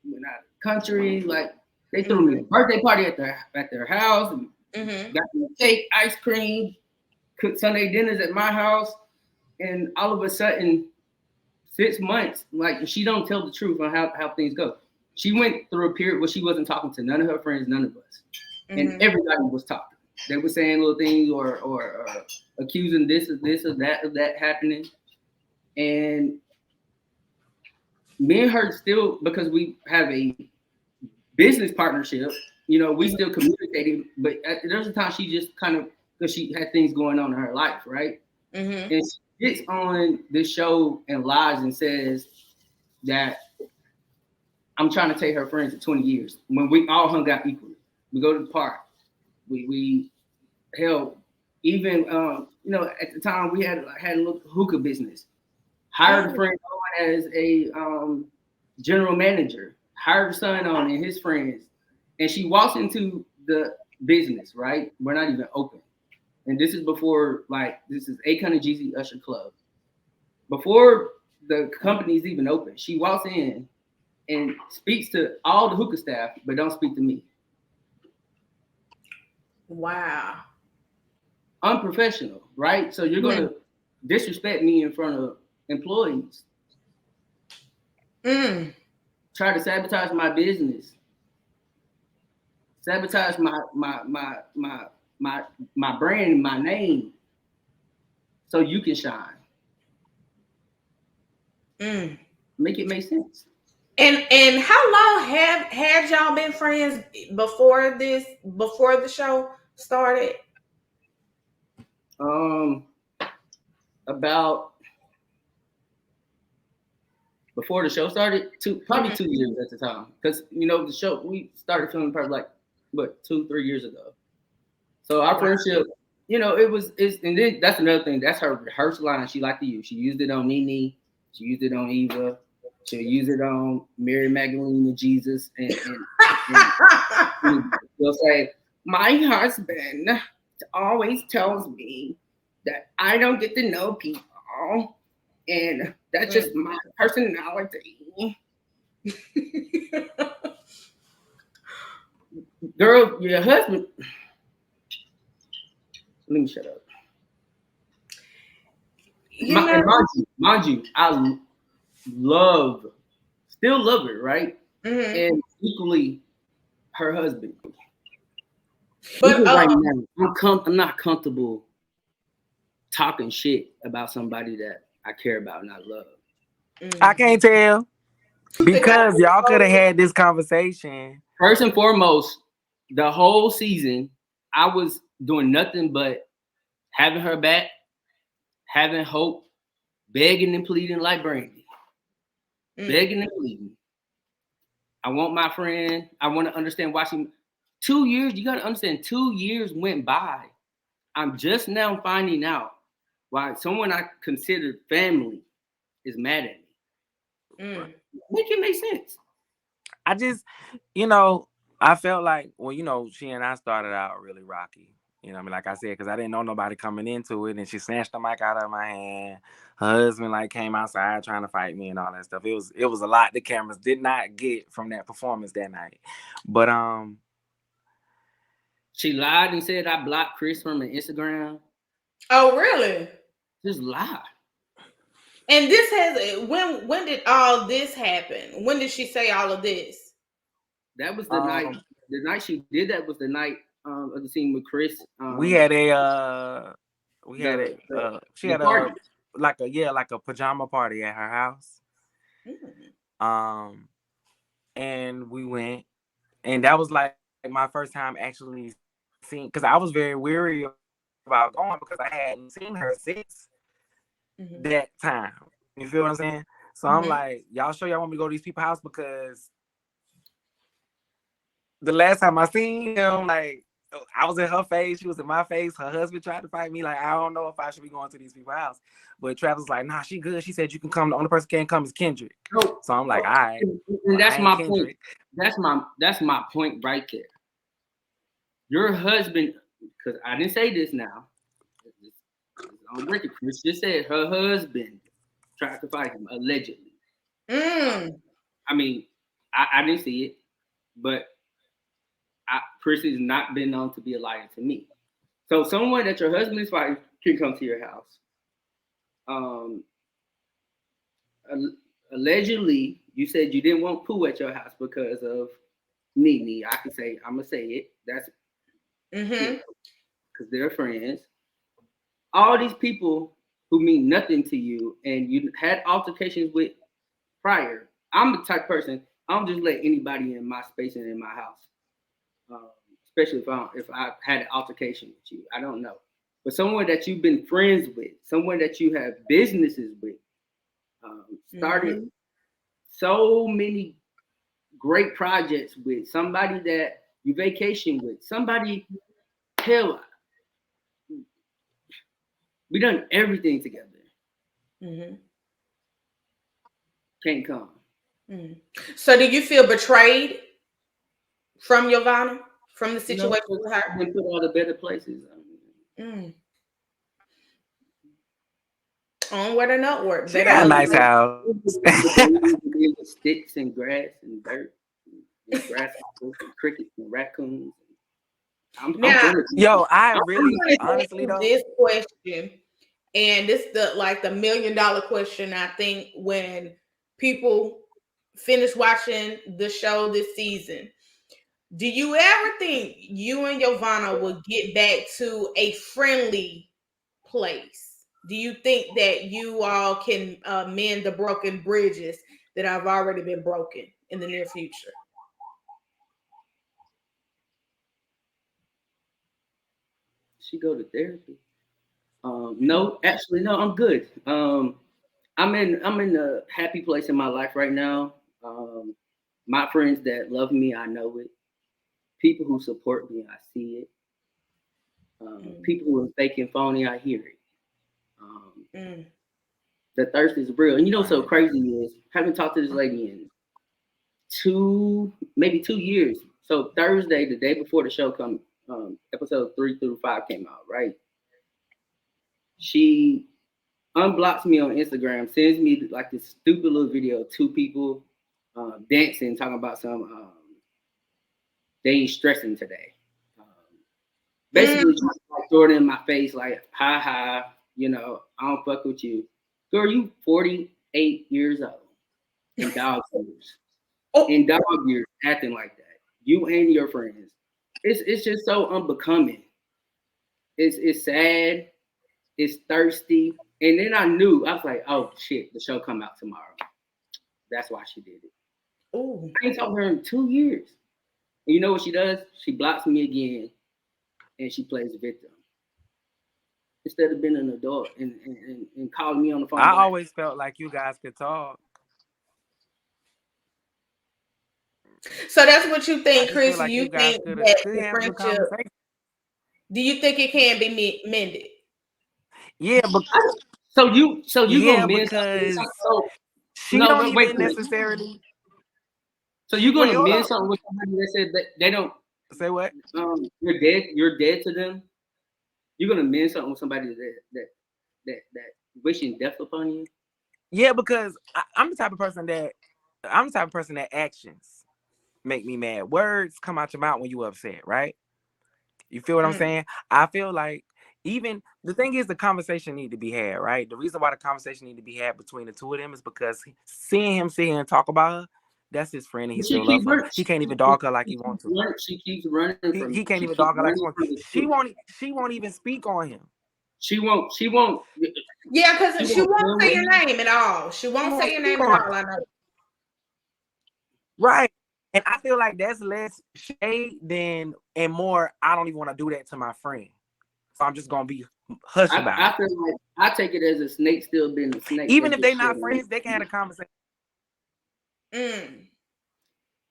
B: went out of the country. Like they threw me a birthday party at their house. And got me cake, ice cream, cooked Sunday dinners at my house. And all of a sudden, 6 months, like she don't tell the truth on how things go. She went through a period where she wasn't talking to none of her friends, none of us. And everybody was talking. They were saying little things or accusing this or that happening. And me and her still, because we have a business partnership, you know, we still communicating. But there's a time she just kind of, because she had things going on in her life, right? And she gets on this show and lies and says that I'm trying to take her friends for 20 years when we all hung out equally. We go to the park. We held, even, you know, at the time we had a little hookah business. Hired a friend on as a general manager. Hired her son on and his friends. And she walks into the business, right? We're not even open. And this is before, like, this is Akon and GZ Usher Club. Before the company's even open, she walks in and speaks to all the hookah staff, but don't speak to me.
A: Wow.
B: Unprofessional, right? So you're going to disrespect me in front of employees. Try to sabotage my business. Sabotage my brand, my name, so you can shine. Make it make sense.
A: And how long had y'all been friends before the show started?
B: About before the show started, probably 2 years at the time, because you know the show we started filming probably like 2-3 years ago. So our friendship, you know, and then that's another thing. That's her rehearsal line she liked to use. She used it on Nene. She used it on Eva. She'll use it on Mary Magdalene and Jesus. And she'll say, my husband always tells me that I don't get to know people. And that's just my personality. Girl, your husband. Let me shut up. Mind you, I still love her, right? And equally her husband. But right now, I'm not comfortable talking shit about somebody that I care about and I love.
C: I can't tell. Because y'all could have had this conversation.
B: First and foremost, the whole season, I was doing nothing but having her back, having hope, begging and pleading like Brandy. Begging and pleading. I want my friend. I want to understand why 2 years, you got to understand, 2 years went by. I'm just now finding out why someone I considered family is mad at me. Make it make sense.
C: I just, you know, I felt like, well, you know, she and I started out really rocky. You know what I mean? Like I said, because I didn't know nobody coming into it, and she snatched the mic out of my hand. Her husband like came outside trying to fight me and all that stuff. It was a lot the cameras did not get from that performance that night. But
B: she lied and said I blocked Chris from her Instagram.
A: Oh, really?
B: Just lie.
A: And this has when did all this happen? When did she say all of this?
B: That was the night. The night she did that was the night of the scene with Chris.
C: She had a pajama party at her house. And we went, and that was like my first time actually seeing, because I was very weary about going because I hadn't seen her since that time. You feel what I'm saying? So I'm like, y'all sure y'all want me to go to these people's house? Because the last time I seen him, like, I was in her face, she was in my face. Her husband tried to fight me. Like, I don't know if I should be going to these people's house. But Travis was like, nah, she good. She said you can come. The only person can't come is Kendrick. So I'm like, all right.
B: And that's my point. That's my point right there. your husband, because I didn't say this now. On record, Chris just said her husband tried to fight him allegedly. I mean, I didn't see it, but Chris has not been known to be a liar to me. So someone that your husband is fighting can come to your house. Allegedly, you said you didn't want Pooh at your house because of Nene. I'm gonna say it. That's because they're friends. All these people who mean nothing to you and you had altercations with prior. I'm the type of person, I don't just let anybody in my space and in my house. Especially if I had an altercation with you. I don't know. But someone that you've been friends with, someone that you have businesses with, started so many great projects with, somebody that you vacation with, somebody, hell, we done everything together. Can't come.
A: So do you feel betrayed from Yovanna, from the situation with her?
B: We put all the better places.
A: Onward and upward.
C: She got a nice house.
B: Sticks and grass and dirt and grasshoppers and crickets and raccoons.
C: I really honestly though.
A: This question, and this the $1 million question. I think when people finish watching the show this season, do you ever think you and Yovanna will get back to a friendly place? Do you think that you all can mend the broken bridges that have already been broken in the near future?
B: She go to therapy. No, actually, no. I'm good. I'm in a happy place in my life right now. My friends that love me, I know it. People who support me, I see it. People who are fake and phony, I hear it. The thirst is real, and so crazy is haven't talked to this lady in maybe 2 years. So Thursday, the day before the show come, episode 3 through 5 came out, right? She unblocks me on Instagram, sends me this stupid little video of 2 people dancing, talking about some they ain't stressing today. Basically, trying to throw it in my face, like, ha ha, I don't fuck with you. Girl, you 48 years old in dog years. In dog years, acting like that. You and your friends. It's just so unbecoming. It's sad. It's thirsty. And then I was like, oh shit, the show come out tomorrow. That's why she did it.
A: Ooh.
B: I ain't talked to her in 2 years. And you know what she does? She blocks me again and she plays victim. Instead of being an adult and calling me on the phone.
C: I always felt like you guys could talk.
A: So that's what you think, Chris? Like you think that the friendship? Do you think it can be mended?
C: Yeah, but
B: so you gonna mend
C: because
B: so
C: she don't even necessarily.
B: So you gonna mend something with somebody that said that they don't
C: say what?
B: You're dead to them. You're gonna mend something with somebody that wishing death upon you.
C: Yeah, because I'm the type of person that actions make me mad. Words come out your mouth when you upset, right? You feel what I'm saying? I feel like even the thing is the conversation need to be had, right? The reason why the conversation need to be had between the two of them is because seeing him sit here and talk about her, that's his friend and he still loves her. He can't even dog her like he wants to.
B: She keeps running from
C: he can't even dog her like he wants to. She won't even speak on him.
B: She won't.
A: Yeah, because she won't say your name at all. She won't say your name at all. I know.
C: Right. And I feel like that's less shade and more, I don't even want to do that to my friend. So I'm just going to be hush about it.
B: I feel like I take it as a snake still being a snake.
C: Even if they're not friends, they can have a conversation.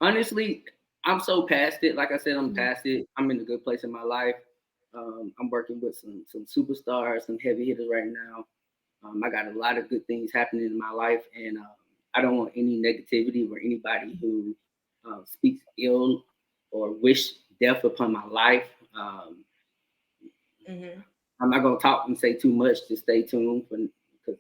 B: Honestly, I'm so past it. Like I said, I'm past it. I'm in a good place in my life. I'm working with some superstars, some heavy hitters right now. I got a lot of good things happening in my life, and I don't want any negativity or anybody who speaks ill or wish death upon my life. I'm not gonna talk and say too much. Just stay tuned because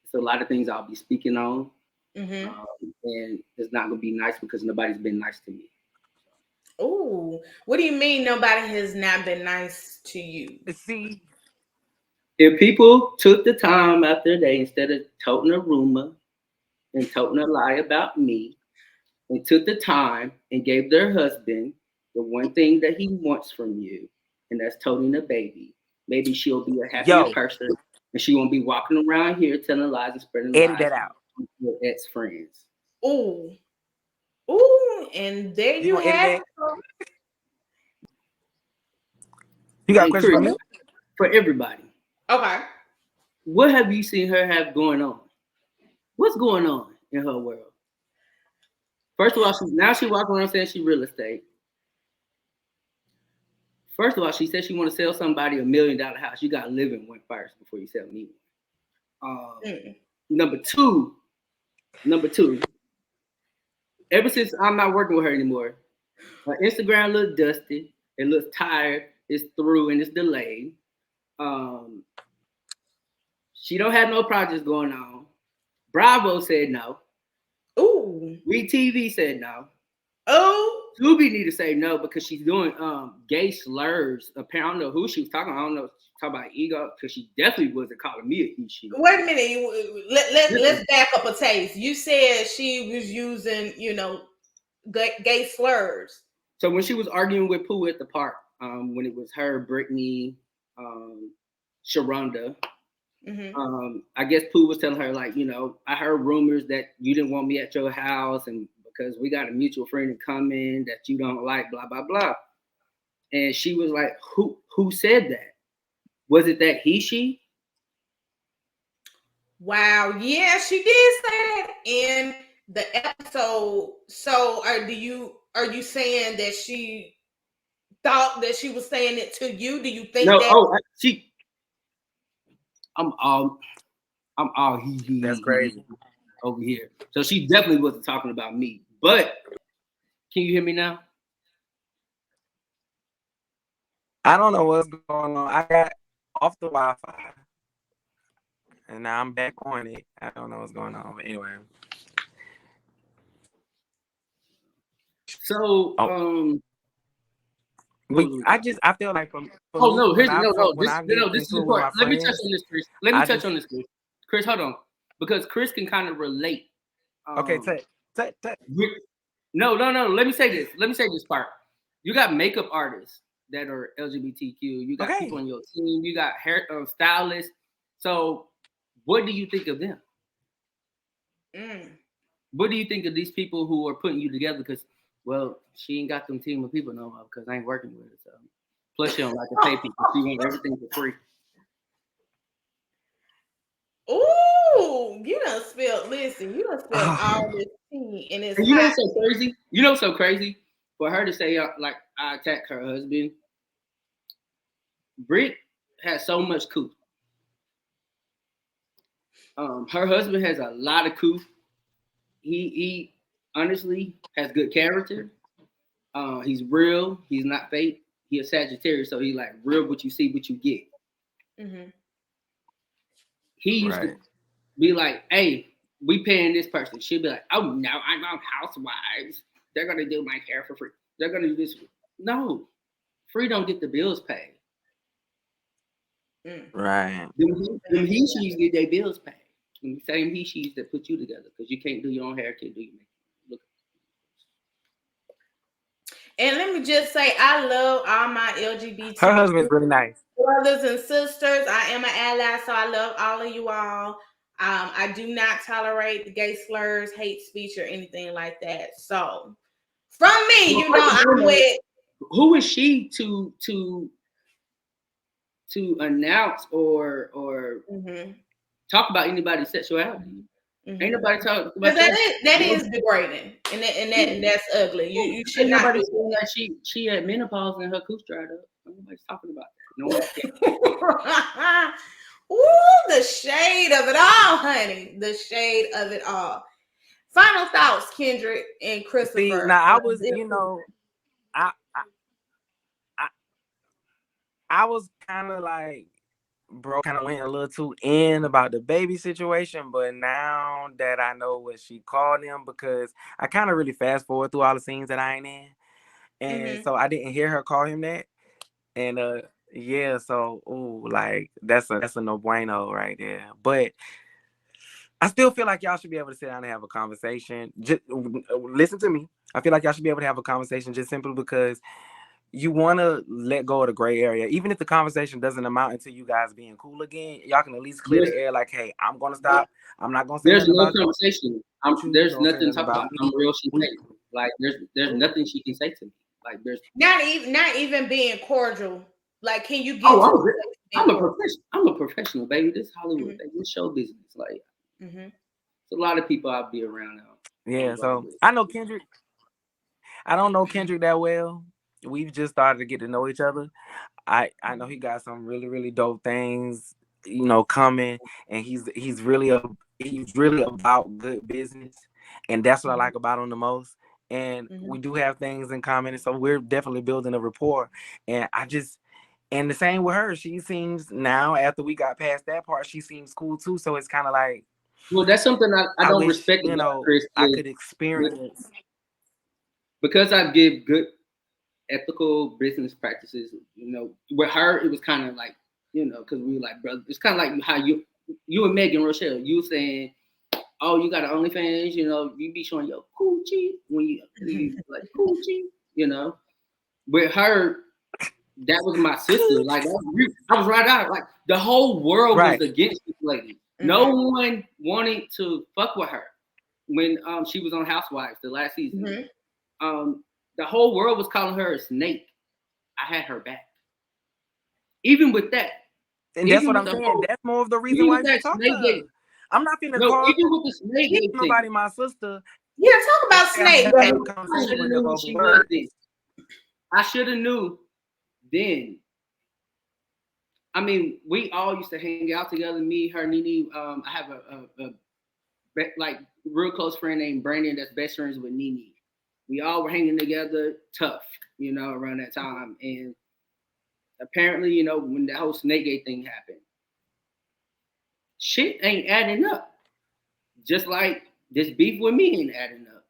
B: it's a lot of things I'll be speaking on, and it's not gonna be nice because nobody's been nice to me.
A: Oh, what do you mean nobody has not been nice to you?
C: See,
B: if people took the time out their day instead of toting a rumor and toting a lie about me, and took the time and gave their husband the one thing that he wants from you, and that's toting a baby, maybe she'll be a happier person, and she won't be walking around here telling lies and spreading
C: edit
B: lies
C: that out.
B: with ex-friends.
A: Ooh. Ooh, and there you have it.
C: You got a question for me?
B: For everybody.
A: Okay.
B: What have you seen her have going on? What's going on in her world? First of all, she walking around saying she real estate. First of all, she said she want to sell somebody $1 million house. You got to live in one first before you sell me one. Number two, ever since I'm not working with her anymore, her Instagram looks dusty. It looks tired. It's through and it's delayed. She don't have no projects going on. Bravo said no.
A: Ooh.
B: WeTV said no.
A: Oh.
B: Tubi need to say no because she's doing gay slurs. Apparently, I don't know who she was talking. I don't know if she's talking about ego because she definitely wasn't calling me a he she.
A: Wait a minute. Let's back up a taste. You said she was using, gay slurs.
B: So when she was arguing with Pooh at the park, when it was her, Brittany, Sharonda, I guess Pooh was telling her, like, I heard rumors that you didn't want me at your house and because we got a mutual friend in common that you don't like, blah, blah, blah. And she was like, who said that? Was it that he, she?
A: Wow. Yeah, she did say that in the episode. So are you saying that she thought that she was saying it to you? Do you think that
B: I'm all he
C: That's crazy
B: over here. So she definitely wasn't talking about me. But can you hear me now?
C: I don't know what's going on. I got off the Wi-Fi and now I'm back on it. I don't know what's going on, but anyway.
B: So
C: I feel like from
B: no,
C: this is
B: the part. Let me touch on this, Chris. Touch on this, Chris. Chris, hold on, because Chris can kind of relate.
C: Okay,
B: No. Let me say this part. You got makeup artists that are LGBTQ. You got people on your team. You got hair stylists. So, what do you think of them? What do you think of these people who are putting you together? Because, well, she ain't got them team of people no more because I ain't working with her. So, plus she don't like to pay people. She wants everything for free.
A: Ooh, you done spilled. Listen, you done spilled all this tea, and it's.
B: And you know what's so crazy? You know what's so crazy? For her to say like I attacked her husband. Britt has so much coup. Her husband has a lot of coup. He honestly has good character. He's real. He's not fake. He's a Sagittarius, so he's like real. What you see, what you get. He used to be like, "Hey, we paying this person." She'll be like, "Oh no, I'm on Housewives. They're gonna do my hair for free. They're gonna do this." No, free don't get the bills paid.
C: Right.
B: Them he she's get their bills paid. The same he she's that put you together because you can't do your own hair, can't do your makeup. Look.
A: And let me just say, I love all my LGBT.
C: Her husband's really nice.
A: Brothers and sisters, I am an ally, so I love all of you all. I do not tolerate the gay slurs, hate speech, or anything like that. So, from me, I'm with.
B: Who is she to announce or talk about anybody's sexuality? Ain't nobody talking about
A: that is degrading, and that's ugly. You should not.
B: Nobody saying that she had menopause and her cooch dried up. Nobody's talking about that. No one.
A: Ooh, the shade of it all, honey. The shade of it all. Final thoughts, Kendrick and Christopher.
C: See, now I was, I was kind of like, bro, kind of went a little too in about the baby situation, but now that I know what she called him, because I kind of really fast forward through all the scenes that I ain't in, and so I didn't hear her call him that, and yeah, so like that's a no bueno right there, but I still feel like y'all should be able to sit down and have a conversation. Just listen to me. I feel like y'all should be able to have a conversation just simply because you want to let go of the gray area. Even if the conversation doesn't amount into you guys being cool again, y'all can at least clear the air like, hey, I'm going to stop. I'm not going to say
B: There's
C: nothing
B: no
C: about
B: conversation.
C: you.
B: There's
C: Don't say
B: nothing to
C: nothing
B: talk about.
C: about
B: I'm
C: me.
B: real. She say. Like there's nothing she can say to me. Like there's
A: not even being cordial. Like, can you get
B: oh,
A: to
B: I'm a professional. I'm a professional, baby. This Hollywood, baby. This show business. Like, it's a lot of people I'll be around now.
C: Yeah, so I know Kendrick. I don't know Kendrick that well. We've just started to get to know each other. I know he got some really, really dope things, coming, and he's really about good business, and that's what I like about him the most. And we do have things in common, and so we're definitely building a rapport. And and the same with her. She seems now, after we got past that part, she seems cool too. So it's kind of like,
B: well, that's something I don't
C: wish,
B: respect about Chris.
C: I could experience
B: because I give good ethical business practices. With her, it was kind of like, because we were like brothers. It's kind of like how you and Megan Rochelle, you saying, oh, you got an OnlyFans, you be showing your coochie when you like coochie, With her, that was my sister. Like I was right out. Like the whole world was against this lady. No one wanted to fuck with her when she was on Housewives the last season. The whole world was calling her a snake. I had her back. Even with that.
C: And that's what I'm saying. That's more of the reason why you talk to her. I'm not finna call
B: even with the snake gate
C: nobody my sister.
A: Yeah, talk about snake.
B: I should have knew then. I mean, we all used to hang out together. Me, her, Nene. I have a like real close friend named Brandon that's best friends with Nene. We all were hanging together, tough, around that time. And apparently, when the whole Snakegate thing happened, shit ain't adding up. Just like this beef with me ain't adding up.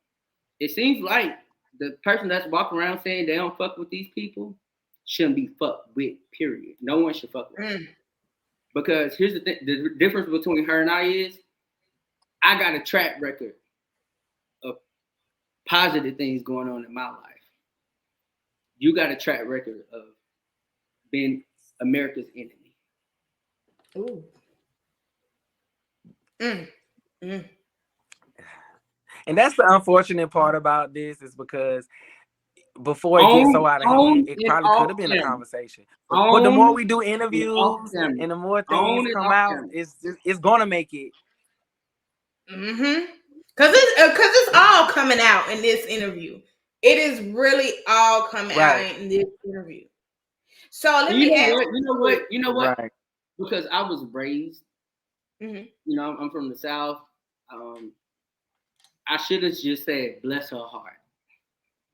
B: It seems like the person that's walking around saying they don't fuck with these people shouldn't be fucked with, period. No one should fuck with them. Because here's the thing, the difference between her and I is I got a track record of positive things going on in my life. You got a track record of being America's enemy.
A: Ooh.
C: And that's the unfortunate part about this is because before it gets so out of hand, it probably could have been a conversation. But the more we do interviews and the more things come out, it's gonna make it.
A: Cause it's all coming out in this interview. It is really all coming out in this interview. So let me ask
B: you know what?
C: Right.
B: Because I was raised, I'm from the South. I should have just said, bless her heart.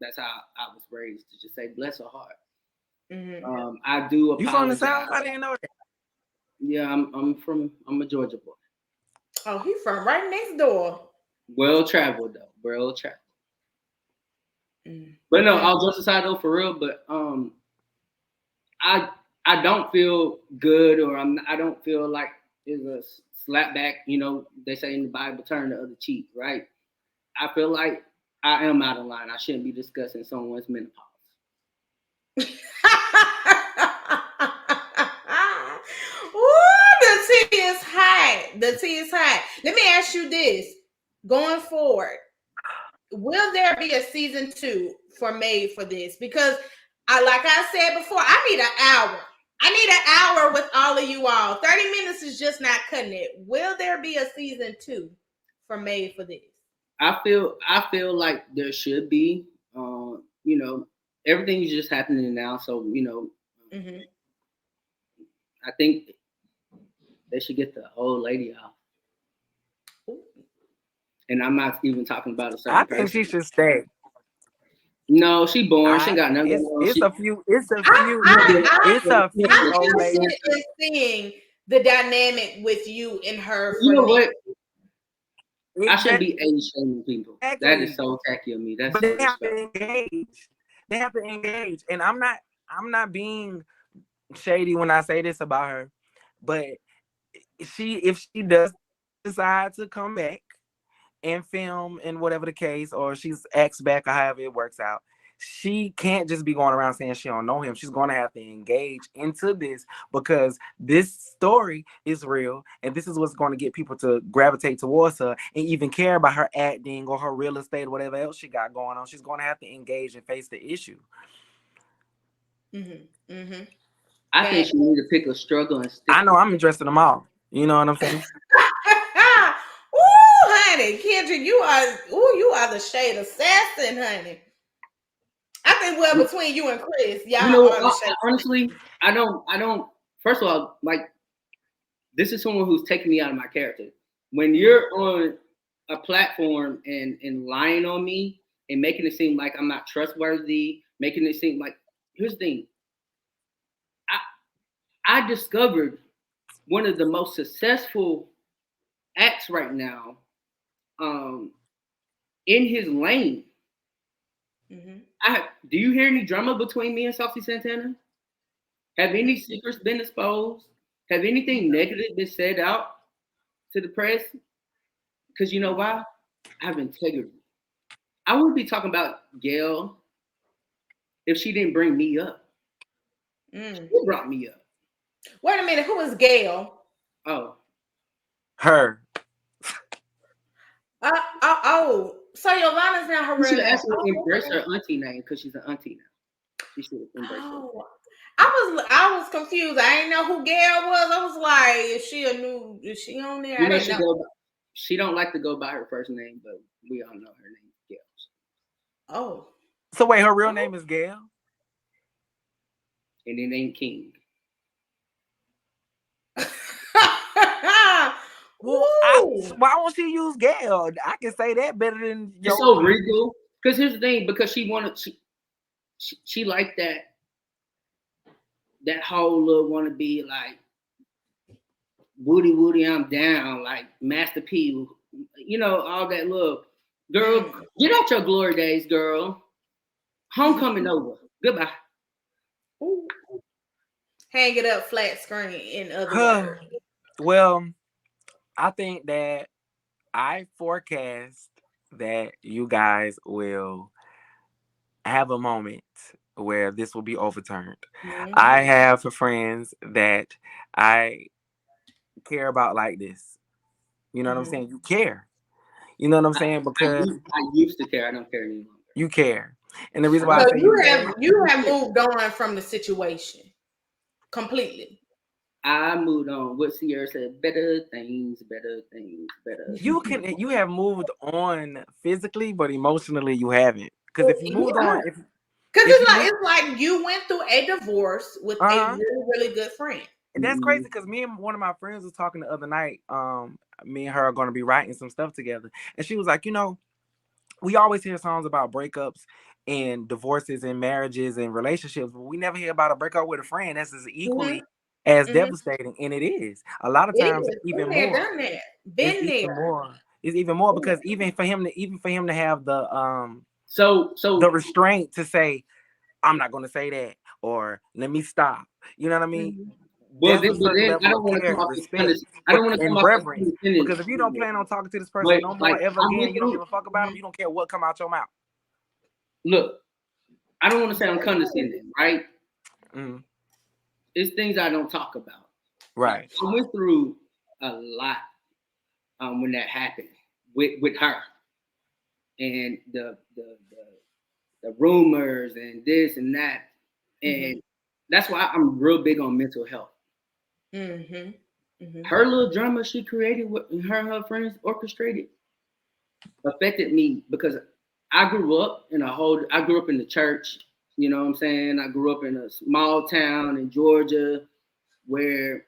B: That's how I was raised, to just say, bless her heart. I do apologize.
C: You from the South? I didn't know that.
B: Yeah, I'm a Georgia boy.
A: Oh, he's from right next door.
B: Well traveled though. Well traveled. But no, all jokes aside though, for real. But I don't feel good, or I don't feel like there's a slap back. They say in the Bible, turn the other cheek, right? I feel like I am out of line. I shouldn't be discussing someone's menopause.
A: Ooh, the tea is hot. The tea is hot. Let me ask you this. Going forward, will there be a season 2 for Made for this? Because like I said before, I need an hour. I need an hour with all of you all. 30 minutes is just not cutting it. Will there be a season 2 for Made for this?
B: I feel like there should be. Everything's just happening now, so I think they should get the old lady out. And I'm not even talking about a certain person.
C: I think she should stay.
B: No, she born. She ain't got nothing going on.
C: It's a few. It's a few. It's
A: I,
C: a few
A: I'm
C: old ladies.
A: interested in seeing the dynamic with you and her.
B: You know what? I shouldn't
C: Exactly.
B: be age shaming people. That is so tacky of me. That's
C: But
B: so
C: they have to
B: disrespectful.
C: engage. They have to engage, and I'm not being shady when I say this about her, but if she does decide to come back and film and whatever the case, or she's asked back or however it works out, she can't just be going around saying she don't know him. She's going to have to engage into this because this story is real and this is what's going to get people to gravitate towards her and even care about her acting or her real estate or whatever else she got going on. She's going to have to engage and face the issue.
B: I think she need to pick a struggle and stick.
C: I know I'm interested in them all. You know what I'm saying?
A: Ooh, honey, Kendra, you are the shade assassin, honey. I think between you and Chris, y'all are the shade.
B: Honestly, I don't. First of all, like, this is someone who's taking me out of my character. When you're on a platform and lying on me and making it seem like I'm not trustworthy, making it seem like, here's the thing. I discovered one of the most successful acts right now in his lane. Do you hear any drama between me and Saucy Santana? Have any secrets been exposed? Have anything negative been said out to the press? Because you know why? I have integrity. I wouldn't be talking about Gail if she didn't bring me up. She brought me up.
A: Wait a minute, who is Gail?
B: Oh.
C: Her.
A: So Yolana's not her real name.
B: Actually embrace her auntie name because she's an auntie now. She should embrace her.
A: I was confused. I didn't know who Gail was. I was like, is she on there?
B: You know, she don't like to go by her first name, but we all know her name is Gail.
A: Oh.
C: So wait, her real name is Gail?
B: And it ain't King.
C: Well, why won't she use Gail? I can say that better than
B: It's so regal. Because here's the thing, because she liked that whole little wanna be like Woody, I'm down, like Master P, you know, all that little girl. Get out your glory days, girl. Homecoming over. Goodbye.
A: Ooh. Hang it up flat screen, in other words.
C: Well, I think that I forecast that you guys will have a moment where this will be overturned. I have friends that I care about like this. You know what I'm saying? You care. You know what I'm saying? Because
B: I used to care. I don't care anymore.
C: You care. And the reason why I say
A: you have moved on from the situation completely.
B: I moved on. What Sierra said, better things.
C: You have moved on physically, but emotionally you haven't. Because if you moved on,
A: because it's like you went through a divorce with a really, really good friend.
C: And that's crazy because me and one of my friends was talking the other night. Me and her are going to be writing some stuff together, and she was like, you know, we always hear songs about breakups and divorces and marriages and relationships, but we never hear about a breakup with a friend. That's as equally as devastating, and it is a lot of times even more.
A: Done that. Been there.
C: It's even more because even for him to have the
B: so
C: the restraint to say, I'm not going to say that, or let me stop. You know what I mean?
B: Well, then I don't want to come off
C: reverence. Because if you don't plan on talking to this person no more ever again, you don't give a fuck about them. You don't care what come out your mouth.
B: Look, I don't want to sound condescending, right? It's things I don't talk about.
C: Right.
B: I went through a lot when that happened with her, and the rumors and this and that, and that's why I'm real big on mental health. Her little drama she created, what her and her friends orchestrated, affected me because I grew up in the church. You know what I'm saying? I grew up in a small town in Georgia where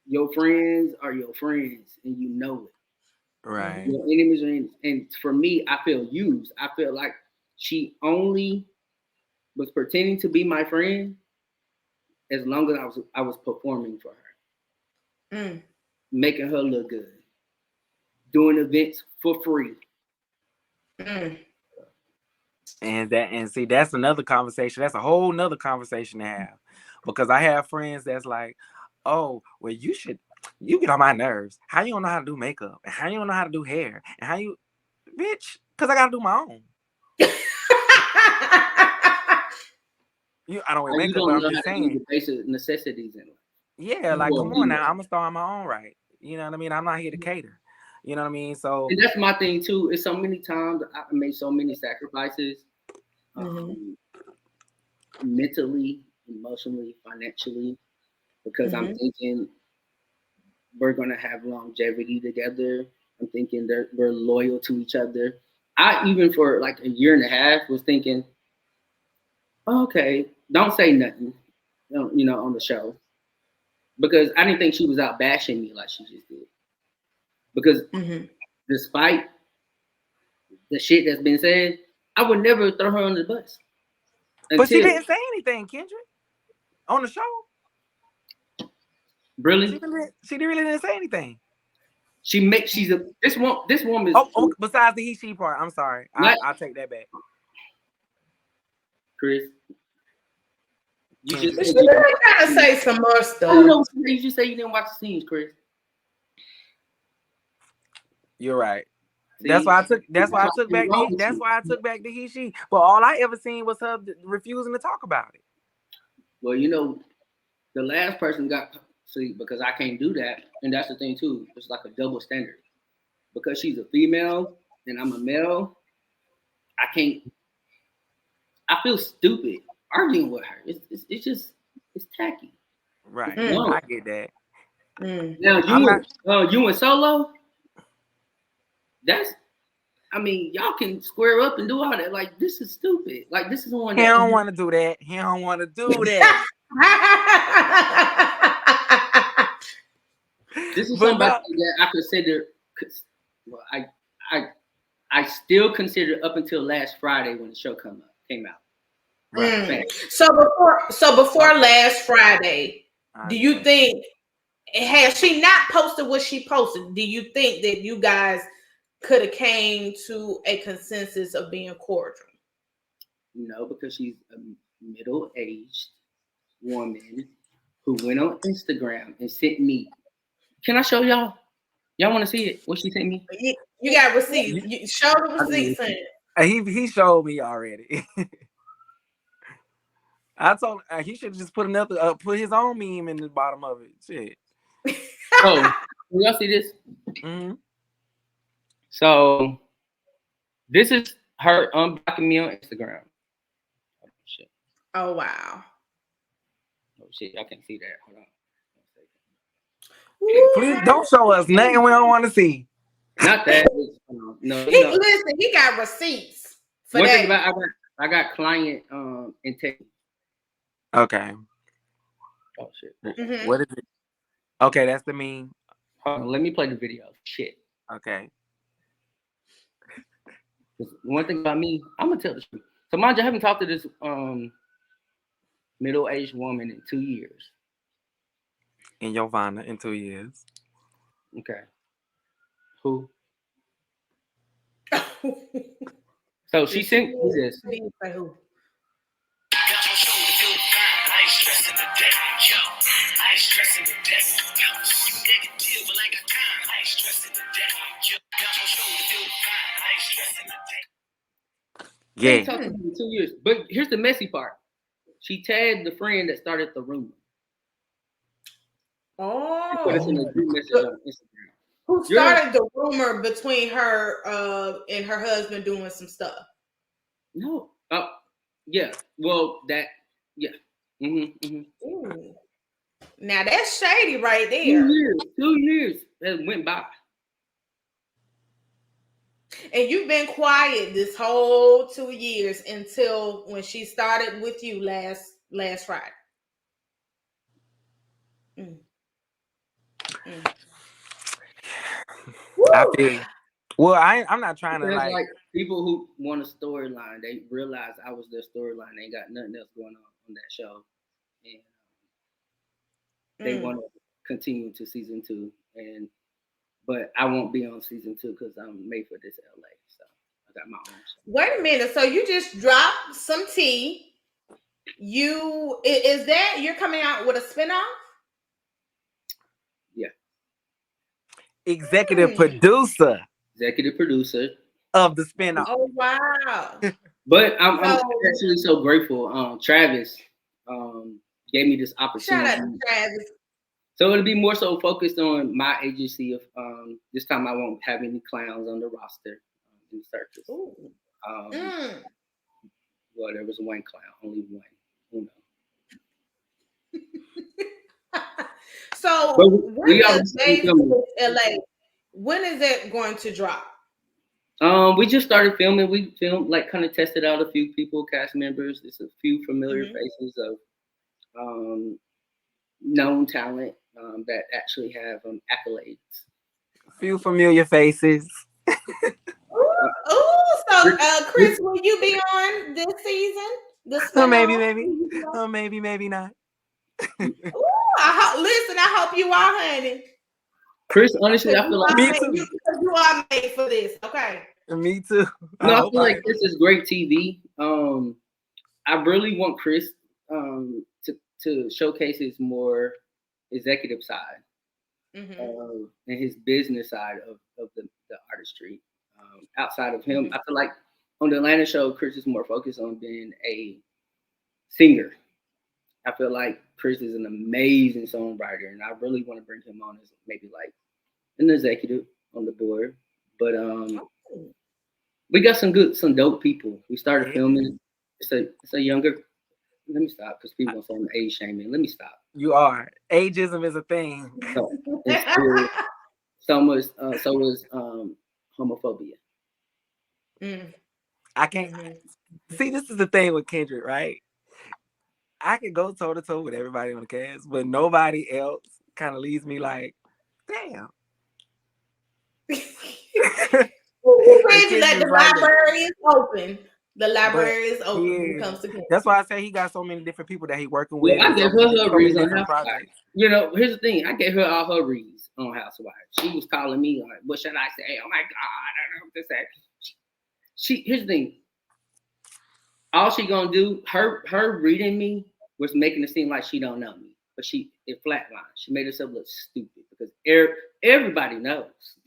B: your friends are your friends and you know it.
C: Right.
B: Your enemies are enemies. And for me, I feel used. I feel like she only was pretending to be my friend as long as I was performing for her, making her look good, doing events for free.
C: And see, that's another conversation. That's a whole nother conversation to have, because I have friends that's like, oh, well, you get on my nerves. How you don't know how to do makeup, and how you don't know how to do hair, and how you, bitch, because I gotta do my own. I don't wear makeup, but I'm just saying
B: the basic necessities in it.
C: Yeah, like come on now, I'm gonna start on my own right. You know what I mean? I'm not here to cater. You know what I mean? So
B: and that's my thing too. It's so many times I made so many sacrifices, mentally, emotionally, financially, because I'm thinking we're gonna have longevity together. I'm thinking that we're loyal to each other. I even for like a year and a half was thinking, okay, don't say nothing, on the show, because I didn't think she was out bashing me like she just did. Because despite the shit that's been said, I would never throw her under the bus.
C: But she didn't say anything, Kendrick, on the show.
B: Really?
C: She really didn't say anything.
B: This woman is.
C: Oh, besides the he she part, I'm sorry. I'll take that back.
B: Chris,
A: you gotta say some more stuff.
B: You just say you didn't watch the scenes, Chris.
C: You're right. See, that's why I took back the he she. But all I ever seen was her refusing to talk about it.
B: Well, the last person got sleep because I can't do that, and that's the thing too. It's like a double standard. Because she's a female and I'm a male, I can't. I feel stupid arguing with her. It's tacky.
C: Right. No. I get that.
B: Now you and Solo. Y'all can square up and do all that. Like, this is stupid. Like, this is one.
C: He don't want to do that. He don't want to do that.
B: This is somebody that I consider. Well, I still consider up until last Friday when the show came out.
A: Right. So before last Friday, do you think, has she not posted what she posted, do you think that you guys could have came to a consensus of being cordial?
B: No, because she's a middle-aged woman who went on Instagram and sent me. Can I show y'all? Y'all want to see it? What she sent me?
A: You got receipts. You show the receipts.
C: He showed me already. I told he should just put put his own meme in the bottom of it. Shit.
B: Oh, y'all see this?
C: Mm-hmm.
B: So this is her unblocking me on Instagram. Oh shit.
A: Oh wow.
B: Oh shit, y'all can't see that. Hold on.
C: Please don't show us nothing we don't want to see.
B: Not that. No.
A: Listen, he got receipts for
B: one
A: that.
B: Thing about I got client integrity.
C: Okay.
B: Oh shit.
C: Mm-hmm. What is it? Okay, that's the meme.
B: Hold on, let me play the video. Shit.
C: Okay.
B: One thing about me, I'm gonna tell the truth. So mind you, I haven't talked to this middle-aged woman in 2 years.
C: In Yovana in 2 years.
B: Okay. Who? So she sent me this. Yeah. Talked to me in 2 years. But here's the messy part. She tagged the friend that started the rumor.
A: Oh.
B: Put us in a group message on Instagram.
A: Who started the rumor between her and her husband doing some stuff?
B: No. Yeah. Well, that. Yeah. Mm-hmm.
A: Now that's shady right there.
B: 2 years that went by.
A: And you've been quiet this whole 2 years until when she started with you last Friday.
C: I feel you. Well, I'm not trying to like
B: people who want a storyline, they realize I was their storyline. They ain't got nothing else going on that show, and they want to continue to season 2. But I won't be on season 2 because I'm made for this LA. So I got my own show.
A: Wait a minute. So you just dropped some tea. Is that you're coming out with a spinoff?
B: Yeah.
C: Executive producer
B: of
C: the spinoff.
A: Oh wow!
B: But I'm actually so grateful. Travis gave me this opportunity.
A: Shout out to Travis.
B: So it'll be more so focused on my agency. Of this time, I won't have any clowns on the roster in circus. Well, there was one clown, only one. You
A: know. So
B: we
A: is LA? When is it going to drop?
B: We just started filming. We filmed, like, kind of tested out a few people, cast members. There's a few familiar faces of known talent that actually have accolades.
C: Few familiar faces.
A: So Chris, will you be on this season?
C: Maybe not.
A: Listen, I hope you are, honey.
B: Chris, honestly, I feel like
A: me too. You are made for this, okay?
C: Me too.
B: I feel like this is great TV. I really want Chris to showcase his more executive side and his business side of the artistry. Outside of him, I feel like on the Atlanta show, Chris is more focused on being a singer. I feel like Chris is an amazing songwriter, and I really want to bring him on as maybe like an executive on the board. But we got some dope people. We started filming. It's a younger. Let me stop because people say I'm age shaming. Let me stop.
C: You are. Ageism is a thing.
B: So was homophobia.
C: I can't see. This is the thing with Kendrick, right? I can go toe to toe with everybody on the cast, but nobody else kind of leaves me like, damn.
A: That the library is open. The library is open when it comes to Kendrick.
C: That's why I say he got so many different people that he working with.
B: I gave her reasons. You know, here's the thing. I gave her all her reasons on Housewives. She was calling me like, "What should I say? Oh my God, I don't know what to say." Here's the thing. All she gonna do, her reading me was making it seem like she don't know me, but it flatlined. She made herself look stupid because everybody knows.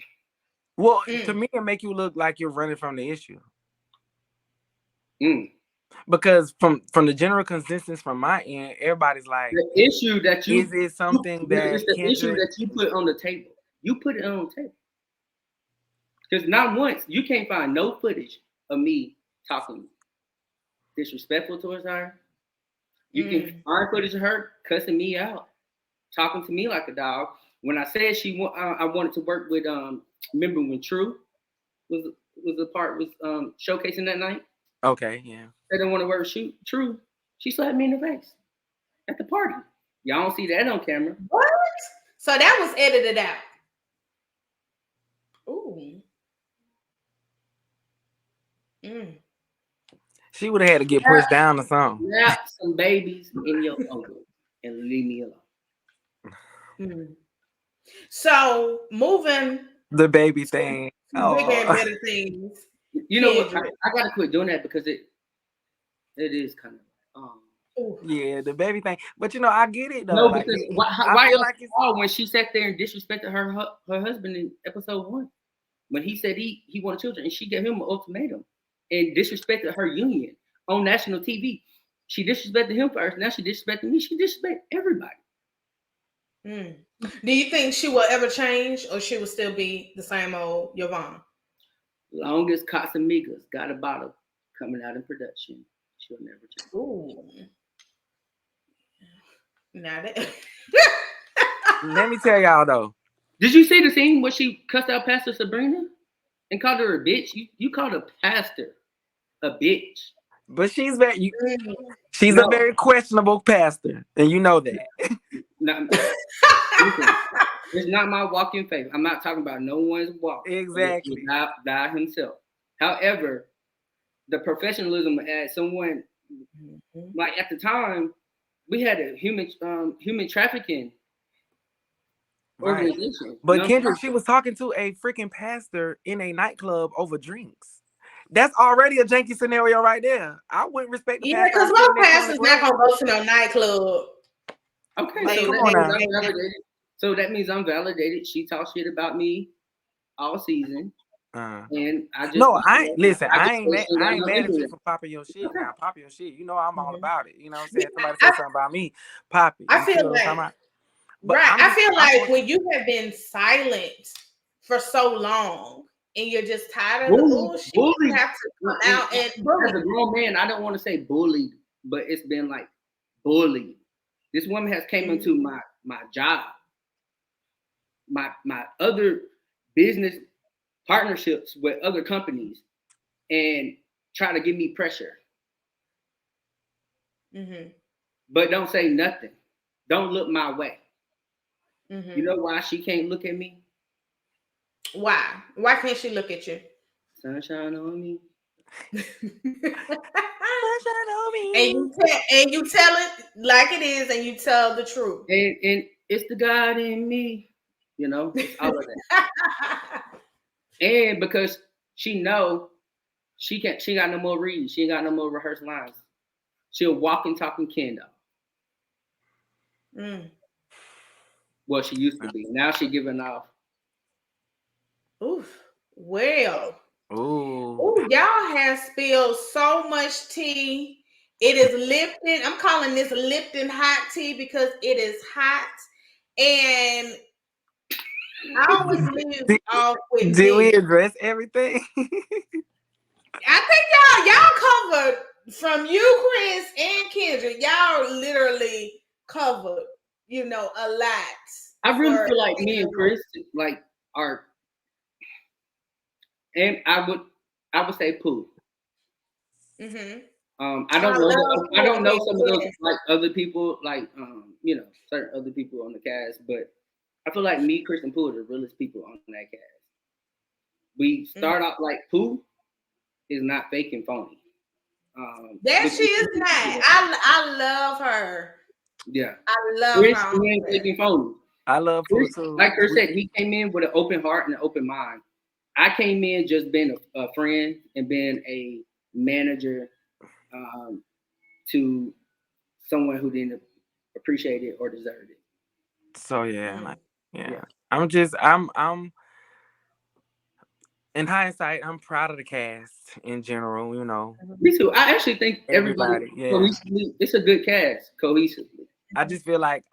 C: Well, to me, it make you look like you're running from the issue. Because from the general consensus from my end, everybody's like,
B: the issue that you
C: is it something that
B: it's the issue that you put on the table. You put it on the table because not once you can't find no footage of me talking disrespectful towards her. You can find footage of her cussing me out, talking to me like a dog. When I said I wanted to work with remember when True was the part was showcasing that night.
C: Okay, yeah.
B: They didn't want to work with True. She slapped me in the face at the party. Y'all don't see that on camera.
A: What? So that was edited out. Ooh.
C: She would have had to get pushed down or something.
B: Slap some babies in your uncle and leave me
A: alone. So moving
C: the baby thing.
A: Bigger and better things.
B: You know what? I gotta quit doing that because it is kind of
C: yeah, the baby thing. But you know, I get it though.
B: No, because why else like when she sat there and disrespected her husband in episode 1 when he said he wanted children and she gave him an ultimatum and disrespected her union on national TV. She disrespected him first. Now she disrespected me. She disrespected everybody.
A: Do you think she will ever change, or she will still be the same old Yvonne?
B: Long as Casamigos got a bottle coming out in production, she'll never change.
A: Ooh. Now that
C: let me tell y'all though.
B: Did you see the scene where she cussed out Pastor Sabrina and called her a bitch? You called a pastor a bitch.
C: But she's a very questionable pastor, and you know that.
B: Listen, it's not my walk in faith. I'm not talking about no one's walk.
C: Exactly.
B: God himself. However, the professionalism as someone like at the time, we had a human trafficking organization.
C: But Kendrick, she was talking to a freaking pastor in a nightclub over drinks. That's already a janky scenario right there. I wouldn't respect the pastor.
A: Because most pastors not gonna go to no nightclub.
B: Okay, like, so that means I'm validated. So that means I'm validated. She talked shit about me all season. And I just
C: I ain't mad at you for popping your shit. Now pop your shit. You know I'm all about it. You know what I'm saying? Somebody say something about me, pop it.
A: I feel like I feel like when you have been silent for so long and you're just tired of the bullshit, you have to come out and
B: as a grown man, I don't want to say bullied, but it's been like bullied. This woman has came into my job, my other business partnerships with other companies, and try to give me pressure. But don't say nothing. Don't look my way. You know why she can't look at me?
A: Why? Why can't she look at you?
B: Sunshine on me.
C: Sunshine on me.
A: And you tell it like it is, and you tell the truth.
B: And it's the God in me. You know, it's all of that. And because she know she got no more reads. She ain't got no more rehearsed lines. She'll walk and talking Ken doll. Well, she used to be. Now she giving off.
A: Oof. Well. Ooh, y'all have spilled so much tea. It is Lipton. I'm calling this Lipton hot tea because it is hot. And I always leave off with
C: Did we address everything?
A: I think y'all covered from you, Chris, and Kendrick. Y'all literally covered, a lot.
B: I really feel like me and Chris are, and I would say Pooh. I don't know some of those like other people, like certain other people on the cast, but I feel like me, Chris, and Pooh are the realest people on that cast. We start off like Pooh is not fake and phony.
A: That she is not. I love her.
B: Yeah,
A: I love
B: Chris
A: her.
B: ain't fake and phony.
C: I love Chris too.
B: Like Chris said, he came in with an open heart and an open mind. I came in just being a friend and being a manager to someone who didn't appreciate it or deserve it.
C: So yeah. I'm in hindsight, I'm proud of the cast in general,
B: Me too. I actually think everybody cohesively, it's a good cast cohesively.
C: I feel like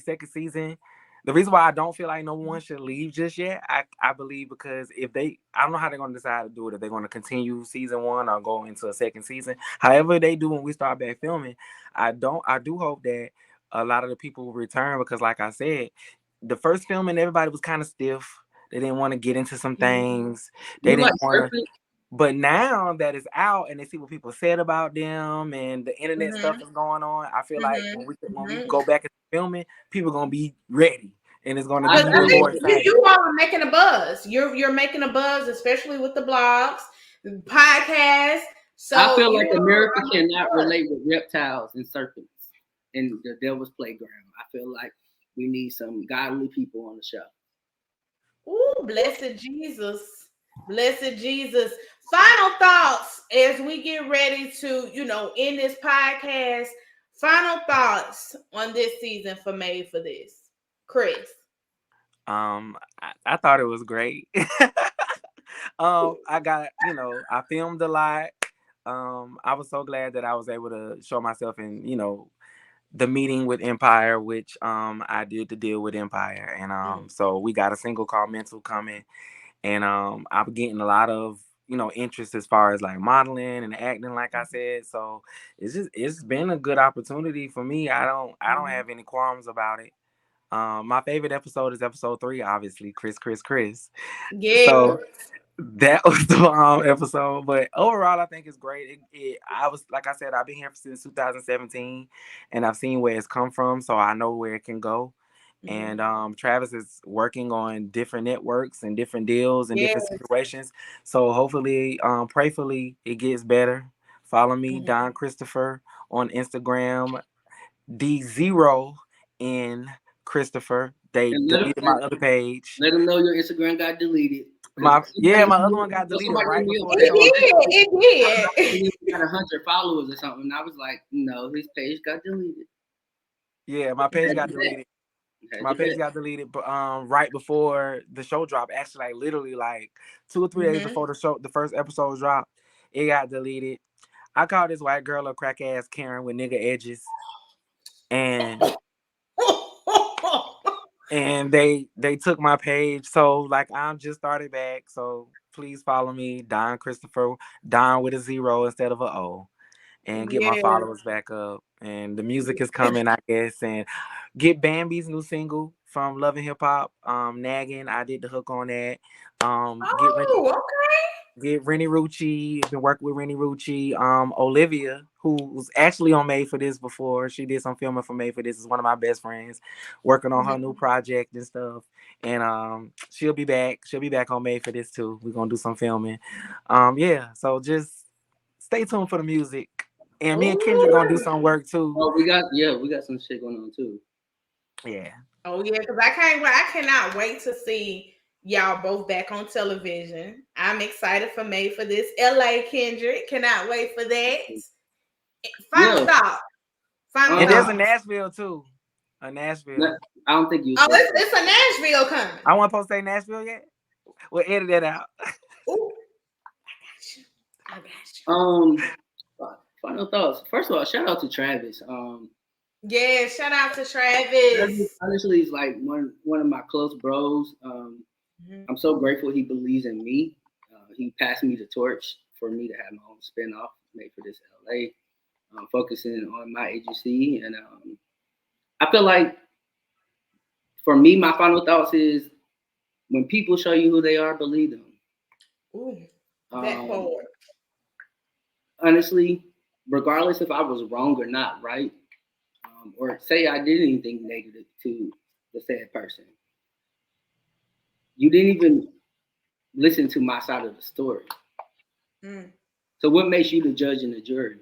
C: second season. The reason why I don't feel like no one should leave just yet, I believe because I don't know how they're going to decide to do it. If they're going to continue season 1 or go into a second season. However they do when we start back filming, I do hope that a lot of the people will return because like I said, the first filming, everybody was kind of stiff. They didn't want to get into some things. They didn't want to. But now that it's out and they see what people said about them and the internet stuff is going on, I feel like when we go back and filming, people are gonna be ready and it's gonna be more exciting.
A: You all are making a buzz. You're making a buzz, especially with the blogs, the podcasts. So
B: I feel like America cannot relate with reptiles and serpents in the Devil's Playground. I feel like we need some godly people on the show.
A: Ooh, blessed Jesus. Blessed Jesus. Final thoughts as we get ready to, end this podcast. Final thoughts on this season for Made for This. Chris.
C: I thought it was great. I got, I filmed a lot. I was so glad that I was able to show myself in, the meeting with Empire, which I did the deal with Empire. And so we got a single called Mental coming. And I'm getting a lot of, interest as far as like modeling and acting, like I said. So it's been a good opportunity for me. I don't have any qualms about it. My favorite episode is episode 3, obviously, Chris.
A: Yeah.
C: So that was the episode. But overall, I think it's great. I was, like I said, I've been here since 2017 and I've seen where it's come from. So I know where it can go. And Travis is working on different networks and different deals and different situations. So hopefully, prayfully, it gets better. Follow me, Don Christopher, on Instagram. D0 in Christopher. They deleted my other page.
B: Let them know your Instagram got deleted.
C: My other one got deleted right before the show.
A: It
B: did. Got 100 followers or something. And I was like, no, his page got deleted.
C: Yeah, my page got deleted. My page got deleted, but right before the show dropped, actually, like literally, like 2 or 3 days before the first episode dropped, it got deleted. I called this white girl a crack ass Karen with nigga edges, and they took my page. So like I'm just started back. So please follow me, Don Christopher, Don with a 0 instead of a O, and get my followers back up. And the music is coming, I guess, and get Bambi's new single from Love and Hip Hop, Nagging. I did the hook on that. Get Rennie Rucci. Been working with Rennie Rucci. Olivia, who was actually on Made for This before. She did some filming for Made for This. Is one of my best friends, working on her new project and stuff. And she'll be back. She'll be back on Made for This too. We're gonna do some filming. Yeah. So just stay tuned for the music. And me and Kendra gonna do some work too.
B: Oh, we got some shit going on too.
C: Yeah.
A: Oh yeah, because I cannot wait to see y'all both back on television. I'm excited for Made for This. LA Kendrick, cannot wait for that. Final thought.
C: And there's a Nashville too. A Nashville.
B: I don't think you.
A: Oh, it's a Nashville coming.
C: I wasn't supposed to say Nashville yet. We'll edit that out.
A: Ooh, I got you.
B: Final thoughts. First of all, shout out to Travis.
A: Yeah, shout out to Travis.
B: Honestly, he's like one of my close bros. I'm so grateful he believes in me. He passed me the torch for me to have my own spinoff Made for This LA, focusing on my agency. And I feel like for me, my final thoughts is when people show you who they are, believe them.
A: Ooh, that forward.
B: Honestly, regardless if I was wrong or not, right? Or say I did anything negative to the said person. You didn't even listen to my side of the story. So what makes you the judge and the jury?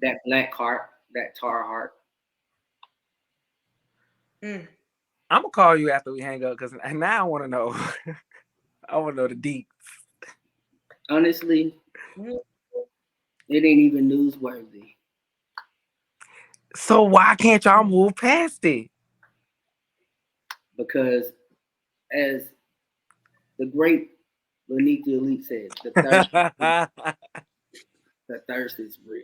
B: That black heart, that tar heart.
C: I'm gonna call you after we hang up because now I want to know. I want to know the deets.
B: Honestly, it ain't even newsworthy.
C: So why can't y'all move past it?
B: Because as the great Lanique the Elite said, the thirst is real.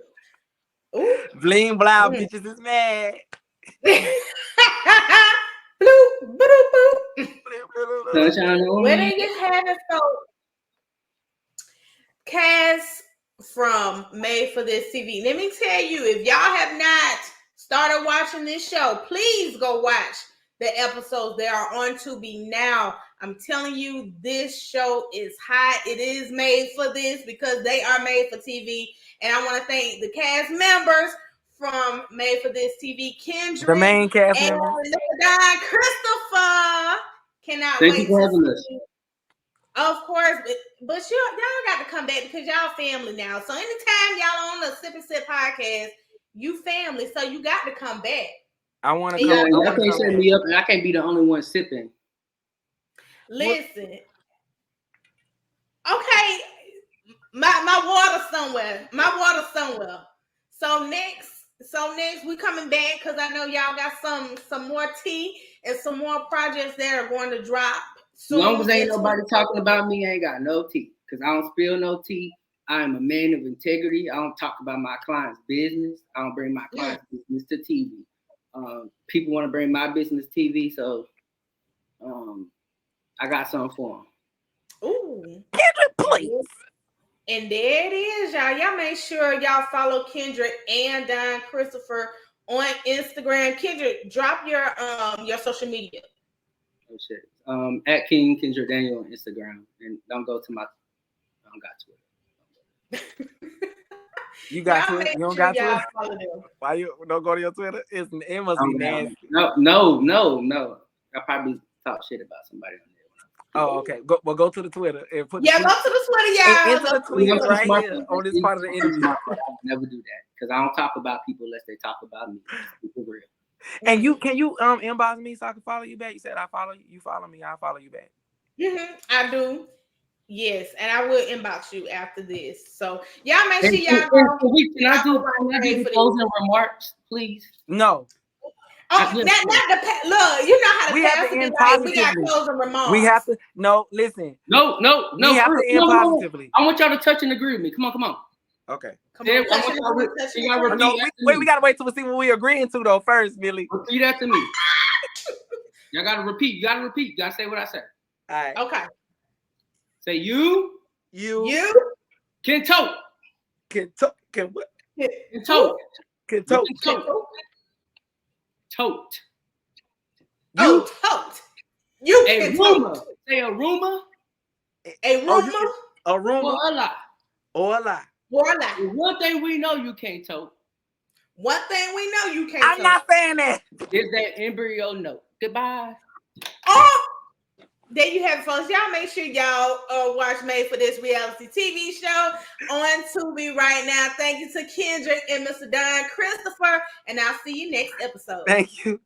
A: Ooh.
C: Bling blah, bitches is mad.
A: Bloop, bloop, bloop.
B: Where
A: they just had us so Cass from Made for This TV. Let me tell you, if y'all have not started watching this show, please go watch the episodes. They are on Tubi now. I'm telling you, this show is hot. It is made for this because they are made for TV. And I want to thank the cast members from Made for This TV, Kendrick,
C: the main cast
A: and Don Christopher. Cannot
B: wait
A: to
B: see.
A: Of course, but y'all got to come back because y'all family now. So anytime y'all on the Sip and Sip podcast, you family. So you got to come back.
C: I want to
B: come. Yeah, y'all can't set me up, and I can't be the only one sipping.
A: Listen, okay, my water somewhere. So next we coming back because I know y'all got some more tea and some more projects that are going to drop.
B: As long as ain't nobody talking about me, I ain't got no tea. Because I don't spill no tea. I am a man of integrity. I don't talk about my client's business. I don't bring my client's business to TV. People want to bring my business TV, so I got something for them.
A: Ooh.
C: Kendrick, please.
A: And there it is, y'all. Y'all make sure y'all follow Kendrick and Don Christopher on Instagram. Kendrick, drop your social media.
B: Oh shit. At King Kendrick Daniel on Instagram, and don't go to my. I don't got Twitter.
C: You got Twitter? You don't got Twitter?
A: Follow them.
C: Why you don't go to your Twitter? It must be nasty.
B: No. I probably talk shit about somebody on there.
C: Oh, okay. Go to the Twitter and put.
A: Go to the Twitter, y'all.
C: Into the tweets right here on this part of the interview.
B: I would never do that because I don't talk about people unless they talk about me. For real.
C: And can you inbox me so I can follow you back? You said I follow you. You follow me. I follow you back.
A: I do. Yes, and I will inbox you after this. So y'all make sure y'all go.
B: Can I do closing remarks, please?
C: No.
A: Oh, look, you know how to
C: we have to end positively.
A: We got closing remarks.
C: We have to listen.
B: No.
C: We have to end positively.
B: I want y'all to touch and agree with me. Come on.
C: Okay.
A: Come on.
C: No, we gotta wait till we see what we agreeing to though first, Millie.
B: Repeat after me. Y'all gotta repeat. You gotta say what I said.
C: All right.
A: Okay.
B: Say you can tote.
C: Can what?
B: Can tote.
C: Can tote.
B: Tote.
A: Tote. You can
B: rumor.
A: Tote.
B: Say a rumor.
A: A rumor.
C: A rumor.
B: Or a lie. One thing we know you can't tote.
C: I'm not saying that.
B: Is that embryo note. Goodbye.
A: Oh, there you have it, folks. Y'all make sure y'all watch Made for This reality TV show on Tubi right now. Thank you to Kendrick and Mr. Don Christopher, and I'll see you next episode.
C: Thank you.